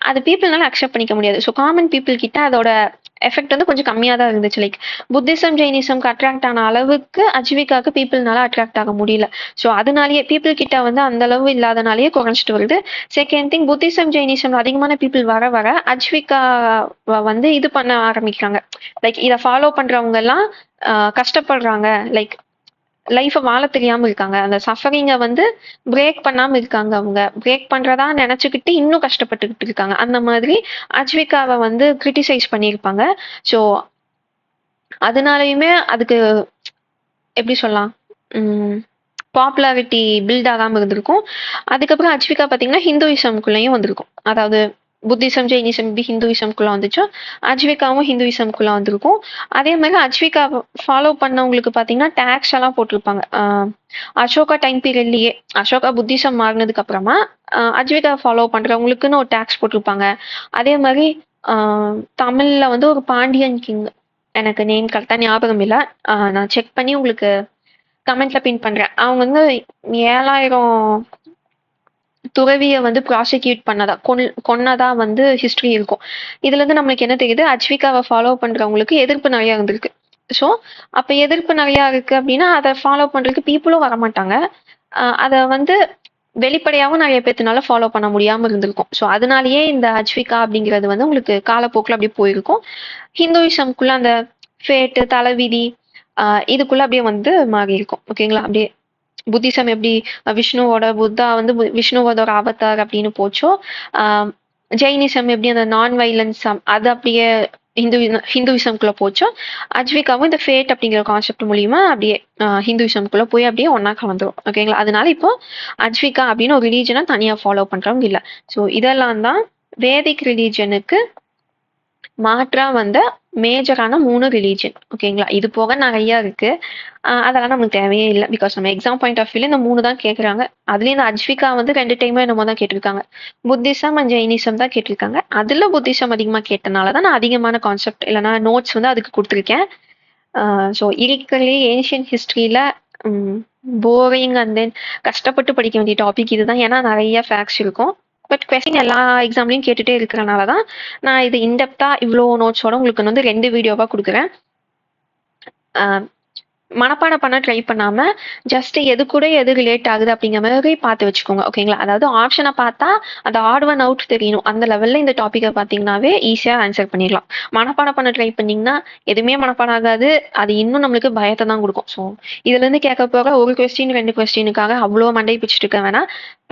அது பீப்புள்னால அக்செப்ட் பண்ணிக்க முடியாது. ஸோ காமன் பீப்புள் கிட்ட அதோட எஃபெக்ட் வந்து கொஞ்சம் கம்மியாக தான் இருந்துச்சு. லைக் புத்திசம் ஜெயினிசம்க்கு அட்ராக்ட் ஆன அளவுக்கு அஜ்விகாக்கு பீப்புள்னால அட்ராக்ட் ஆக முடியல. ஸோ அதனாலேயே பீப்புள் கிட்ட வந்து அந்த அளவு இல்லாதனாலேயே குறைஞ்சிட்டு வருது. செகண்ட் திங், புத்திசம் ஜெயினிசம் அதிகமான பீப்புள் வர வர அஜ்விகா வந்து இது பண்ண ஆரம்பிக்கிறாங்க. லைக் இதை ஃபாலோ பண்றவங்க எல்லாம் கஷ்டப்படுறாங்க. லைக் லைஃபை வாழ தெரியாம இருக்காங்க. அந்த சஃபரிங்கை வந்து பிரேக் பண்ணாம இருக்காங்க. அவங்க பிரேக் பண்றதா நினைச்சுக்கிட்டு இன்னும் கஷ்டப்பட்டுக்கிட்டு இருக்காங்க. அந்த மாதிரி அஜ்விகாவை வந்து கிரிட்டிசைஸ் பண்ணியிருப்பாங்க. ஸோ அதனாலயுமே அதுக்கு எப்படி சொல்லலாம், பாப்புலாரிட்டி பில்ட் ஆகாம இருந்திருக்கும். அதுக்கப்புறம் அஜ்விகா பார்த்தீங்கன்னா ஹிந்துவிசம்குள்ளேயும் வந்திருக்கும். அதாவது புத்திசம் ஜெயினிசம் எப்படி ஹிந்துவிசம்குள்ள வந்துச்சோ அஜ்விகாவும் ஹிந்துவிசம்குள்ள வந்திருக்கும். அதே மாதிரி அஜ்விகா ஃபாலோ பண்ணவங்களுக்கு பார்த்தீங்கன்னா டேக்ஸ் எல்லாம் போட்டிருப்பாங்க. அசோகா டைம் பீரியட்லயே அசோகா புத்திசம் மாறினதுக்கு அப்புறமா அஜ்விகா ஃபாலோ பண்றவங்களுக்குன்னு ஒரு டேக்ஸ் போட்டிருப்பாங்க. அதே மாதிரி தமிழ்ல வந்து ஒரு பாண்டியன் கிங், எனக்கு நேம் கரெக்டா ஞாபகம் இல்லை, நான் செக் பண்ணி உங்களுக்கு கமெண்ட்ல பின் பண்றேன். அவங்க வந்து 7,000 துறவியை வந்து ப்ராசிக்யூட் பண்ணதா கொன்னதா வந்து ஹிஸ்டரி இருக்கும். இதுல இருந்து நம்மளுக்கு என்ன தெரியுது, அஜ்விகாவை ஃபாலோ பண்றவங்களுக்கு எதிர்ப்பு நிறைய இருந்திருக்கு. ஸோ அப்ப எதிர்ப்பு நிறைய இருக்கு அப்படின்னா அதை ஃபாலோ பண்றதுக்கு பீப்புளும் வரமாட்டாங்க. அதை வந்து வெளிப்படையாகவும் நிறைய பேர்த்தினால ஃபாலோ பண்ண முடியாம இருந்திருக்கும். ஸோ அதனாலேயே இந்த அஜ்விகா அப்படிங்கிறது வந்து உங்களுக்கு காலப்போக்கில் அப்படியே போயிருக்கும். ஹிந்துவிசம்குள்ள அந்த ஃபேட்டு தலைவிதி இதுக்குள்ள அப்படியே வந்து மாறி இருக்கும். ஓகேங்களா? அப்படியே புத்திசம் எப்படி விஷ்ணுவோட புத்தா வந்து விஷ்ணுவோட ஒரு அவதார் அப்படின்னு போச்சோ, ஜெயினிசம் எப்படி அந்த நான் வைலன்ஸ் அது அப்படியே ஹிந்துவிசம்குள்ள போச்சோ, அஜ்விகாவும் இந்த ஃபேட் அப்படிங்கிற கான்செப்ட் மூலியமா அப்படியே ஹிந்துவிசம்குள்ள போய் அப்படியே ஒன்னா கலந்துரும். ஓகேங்களா? அதனால இப்போ அஜ்விகா அப்படின்னு ஒரு ரிலீஜனை தனியா ஃபாலோ பண்றவங்க இல்ல. ஸோ இதெல்லாம் தான் வேதிக் ரிலீஜனுக்கு மாற்றா வந்த மேஜரான 3 ரிலீஜன். ஓகேங்களா? இது போக நிறைய இருக்கு. அதெல்லாம் நமக்கு தேவையே இல்ல. பிகாஸ் நம்ம எக்ஸாம் பாயிண்ட் ஆஃப் வியூல இந்த 3 தான் கேட்குறாங்க. அதுலயும் இந்த அஜ்விகா வந்து 2 டைமோ என்னமோ தான் கேட்டிருக்காங்க. புத்திசம் அண்ட் ஜெயினிசம் தான் கேட்டிருக்காங்க. அதுல புத்திசம் அதிகமா கேட்டனால தான் நான் அதிகமான கான்செப்ட் இல்லைன்னா நோட்ஸ் வந்து அதுக்கு கொடுத்துருக்கேன். ஸோ இருக்கிறதுலே ஏன்ஷியன் ஹிஸ்ட்ரியில போரிங் அண்ட் தென் கஷ்டப்பட்டு படிக்க வேண்டிய டாபிக் இதுதான். ஏன்னா நிறைய ஃபேக்ட்ஸ் இருக்கும். பட் கொஸ்டின் எல்லா எக்ஸாம்லையும் கேட்டுட்டே இருக்கிறனால தான் நான் இது இன்டெப்தா இவ்வளோ நோட்ஸோட உங்களுக்கு வந்து 2 வீடியோவா கொடுக்குறேன். மனப்பாடம் பண்ண ட்ரை பண்ணாம ஜஸ்ட் எது கூட எது ரிலேட் ஆகுது அப்படிங்கிற மாதிரி பார்த்து வச்சுக்கோங்க. ஓகேங்களா? அதாவது ஆப்ஷனை பார்த்தா அந்த ஆட் ஒன் அவுட் தெரியணும். அந்த லெவல்ல இந்த டாப்பிக்கை பார்த்தீங்கன்னாவே ஈஸியா ஆன்சர் பண்ணிடலாம். மனப்பாடம் பண்ண ட்ரை பண்ணீங்கன்னா எதுவுமே மனப்பாடம் ஆகாது. அது இன்னும் நம்மளுக்கு பயத்தை தான் கொடுக்கும். ஸோ இதுல இருந்து கேட்க போக ஒரு கொஸ்டின் 2 கொஸ்டினுக்காக அவ்வளோ மண்டை பிடிச்சிட்டு இருக்க வேணா,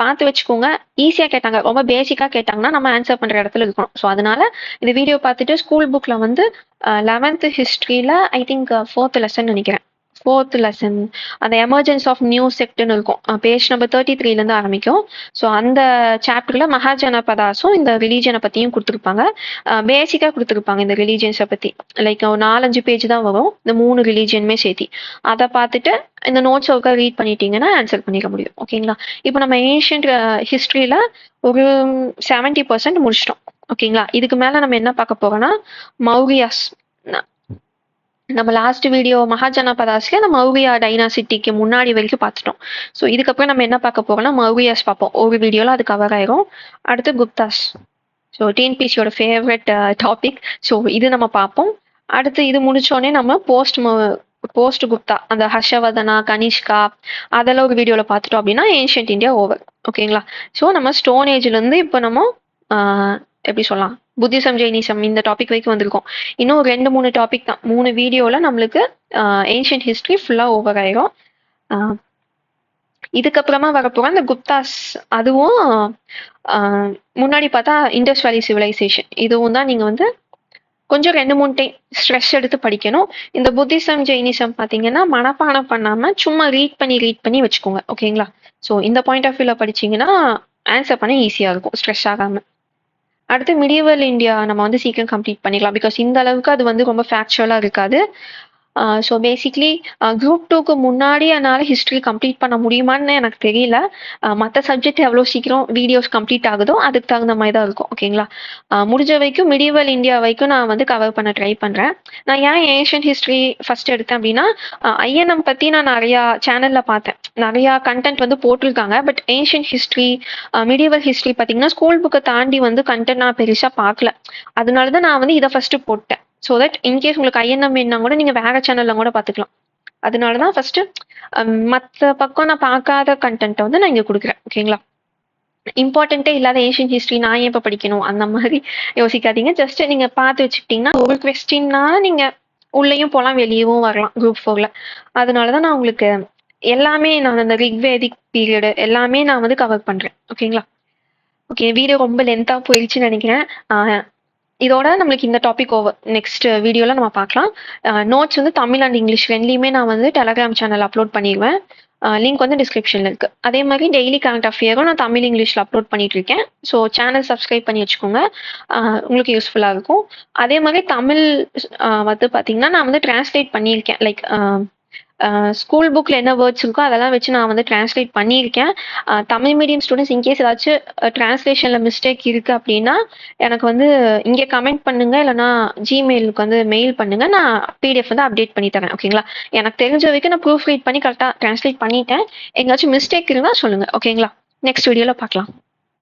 பார்த்து வச்சுக்கோங்க. ஈஸியா கேட்டாங்க, ரொம்ப பேசிக்கா கேட்டாங்கன்னா நம்ம ஆன்சர் பண்ற இடத்துல இருக்கணும். ஸோ அதனால இந்த வீடியோ பார்த்துட்டு ஸ்கூல் புக்ல வந்து 11th ஹிஸ்டரியில I think 4th lesson நினைக்கிறேன். 4th லெசன் அந்த எமர்ஜென்ஸ் ஆஃப் நியூ செக்ட்னு இருக்கும். பேஜ் நம்பர் 33 இருந்து ஆரம்பிக்கும். ஸோ அந்த சாப்டர்ல மகாஜனபதாஸும் இந்த ரிலீஜனை பத்தியும் கொடுத்துருப்பாங்க. பேசிக்கா கொடுத்துருப்பாங்க இந்த ரிலீஜியன்ஸை பத்தி. லைக் 4-5 பேஜ் தான் வரும் இந்த 3 ரிலீஜியனுமே சேர்த்தி. அதை பார்த்துட்டு இந்த நோட்ஸ் ஒர்க்கை ரீட் பண்ணிட்டீங்கன்னா ஆன்சர் பண்ணிக்க முடியும். ஓகேங்களா? இப்போ நம்ம ஏன்ஷியன்ட் ஹிஸ்டரியில ஒரு 70% முடிச்சிட்டோம். ஓகேங்களா? இதுக்கு மேல நம்ம என்ன பார்க்க போறோம்னா மௌரியாஸ். நம்ம லாஸ்ட் வீடியோ மகாஜனபதாஸ்ல அந்த மௌரியா டைனாசிட்டிக்கு முன்னாடி வரைக்கும் பார்த்துட்டோம். ஸோ இதுக்கப்புறம் நம்ம என்ன பார்க்க போறோம்னா மௌரியாஸ் பார்ப்போம். ஒரு வீடியோல அது கவர் ஆயிரும். அடுத்து குப்தாஸ். ஸோ டிஎன்பிசியோட ஃபேவரட் டாபிக். ஸோ இது நம்ம பார்ப்போம். அடுத்து இது முடிச்சோடனே நம்ம போஸ்ட் குப்தா அந்த ஹர்ஷவர்தனா கனிஷ்கா அதெல்லாம் ஒரு வீடியோல பார்த்துட்டோம் அப்படின்னா ஏன்ஷியன்ட் இந்தியா ஓவர். ஓகேங்களா? ஸோ நம்ம ஸ்டோன் ஏஜ்ல இருந்து இப்போ நம்ம எப்படி சொல்லலாம் புத்திசம் ஜெயினிசம் இந்த டாபிக் வரைக்கும் வந்திருக்கோம். இன்னும் 2-3 டாபிக் தான் 3 வீடியோல நம்மளுக்கு ஏன்ஷியன்ட் ஹிஸ்டரி ஃபுல்லா ஓவர் ஆயிரும். இதுக்கப்புறமா வரப்போற அந்த குப்தாஸ் அதுவும் முன்னாடி பார்த்தா இண்டஸ் வேலி சிவிலைசேஷன் இதுவும் தான் நீங்க வந்து கொஞ்சம் 2-3 டைம் ஸ்ட்ரெஸ் எடுத்து படிக்கணும். இந்த புத்திசம் ஜெயினிசம் பார்த்தீங்கன்னா மனப்பாடம் பண்ணாம சும்மா ரீட் பண்ணி வச்சுக்கோங்க. ஓகேங்களா? ஸோ இந்த பாயிண்ட் ஆஃப் வியூல படிச்சீங்கன்னா ஆன்சர் பண்ண ஈஸியா இருக்கும் ஸ்ட்ரெஸ் ஆகாம. அடுத்து மிடிவல் இந்தியா நம்ம வந்து சீக்கிரம் கம்ப்ளீட் பண்ணிக்கலாம். பிகாஸ் இந்த அளவுக்கு அது வந்து ரொம்ப ஃபேக்சுவலா இருக்காது. ஸோ பேசிக்லி குரூப் 2க்கு முன்னாடி என்னால் ஹிஸ்ட்ரி கம்ப்ளீட் பண்ண முடியுமான்னு எனக்கு தெரியல. மற்ற சப்ஜெக்ட் எவ்வளோ சீக்கிரம் வீடியோஸ் கம்ப்ளீட் ஆகுதோ அதுக்கு தகுந்த மாதிரி தான் இருக்கும். ஓகேங்களா? முடிஞ்ச வரைக்கும் மிடிவல் இந்தியா வரைக்கும் நான் வந்து கவர் பண்ண ட்ரை பண்ணுறேன். நான் ஏன் ஏன்ஷியன்ட் ஹிஸ்ட்ரி ஃபர்ஸ்ட் எடுத்தேன் அப்படின்னா ஐஎன்எம் பற்றி நான் நிறையா சேனலில் பார்த்தேன். நிறையா கண்டென்ட் வந்து போட்டிருக்காங்க. But ancient history medieval history பார்த்தீங்கன்னா ஸ்கூல் புக்கை தாண்டி வந்து கண்டென்ட் நான் பெருசாக பார்க்கல. அதனால தான் நான் வந்து இதை ஃபர்ஸ்ட் போட்டேன். ஸோ தட் இன்கேஸ் உங்களுக்கு ஐஎன்எம் வேணும்னா கூட நீங்க வேற சேனல்ல கூட பாத்துக்கலாம். அதனாலதான் ஃபர்ஸ்ட் மற்ற பக்கம் நான் பார்க்காத கண்டென்ட்டை வந்து நான் இங்க கொடுக்குறேன். ஓகேங்களா? இம்பார்ட்டன்ட்டே இல்லாத ஏன்ஷியன் ஹிஸ்ட்ரி நான் ஏன் இப்ப படிக்கணும் அந்த மாதிரி யோசிக்காதீங்க. ஜஸ்ட் நீங்க பார்த்து வச்சுக்கிட்டீங்கன்னா ஒரு கொஸ்டின்னா நீங்க உள்ளேயும் போகலாம் வெளியவும் வரலாம் குரூப் 4ல. அதனாலதான் நான் உங்களுக்கு எல்லாமே நான் அந்த ரிக்வேதிக் பீரியடு எல்லாமே நான் வந்து கவர் பண்றேன். ஓகேங்களா? ஓகே, வீடியோ ரொம்ப லென்த்தா போயிடுச்சுன்னு நினைக்கிறேன். இதோட நம்மளுக்கு இந்த டாபிக் ஓவர். நெக்ஸ்ட் வீடியோல நம்ம பார்க்கலாம். நோட்ஸ் வந்து தமிழ் அண்ட் இங்கிலீஷ் ரெண்டுலையுமே நான் வந்து டெலகிராம் சேனல் அப்லோட் பண்ணிடுவேன். லிங்க் வந்து டிஸ்கிரிப்ஷன்ல இருக்கு. அதே மாதிரி டெய்லி கரண்ட் அஃபேரும் நான் தமிழ் இங்கிலீஷ்ல அப்லோட் பண்ணிட்டு இருக்கேன். ஸோ சேனல் சப்ஸ்கிரைப் பண்ணி வச்சுக்கோங்க. உங்களுக்கு யூஸ்ஃபுல்லா இருக்கும். அதே மாதிரி தமிழ் வந்து பார்த்தீங்கன்னா நான் வந்து டிரான்ஸ்லேட் பண்ணியிருக்கேன். லைக் ஸ்கூல் புக்ல என்ன வேர்ட்ஸ் இருக்கோ அதெல்லாம் வச்சு நான் வந்து டிரான்ஸ்லேட் பண்ணியிருக்கேன். தமிழ் மீடியம் ஸ்டூடெண்ட்ஸ் இன்கேஸ் ஏதாச்சும் டிரான்ஸ்லேஷன்ல மிஸ்டேக் இருக்கு அப்படின்னா எனக்கு வந்து இங்கே கமெண்ட் பண்ணுங்க, இல்லைன்னா ஜிமெயிலுக்கு வந்து மெயில் பண்ணுங்க. நான் பிடிஎஃப் வந்து அப்டேட் பண்ணி தரேன். ஓகேங்களா? எனக்கு தெரிஞ்ச வரைக்கும் நான் ப்ரூஃப் ரீட் பண்ணி கரெக்டாக டிரான்ஸ்லேட் பண்ணிட்டேன். எங்கேயாச்சும் மிஸ்டேக் இருந்தால் சொல்லுங்க. ஓகேங்களா? நெக்ஸ்ட் வீடியோல பார்க்கலாம்.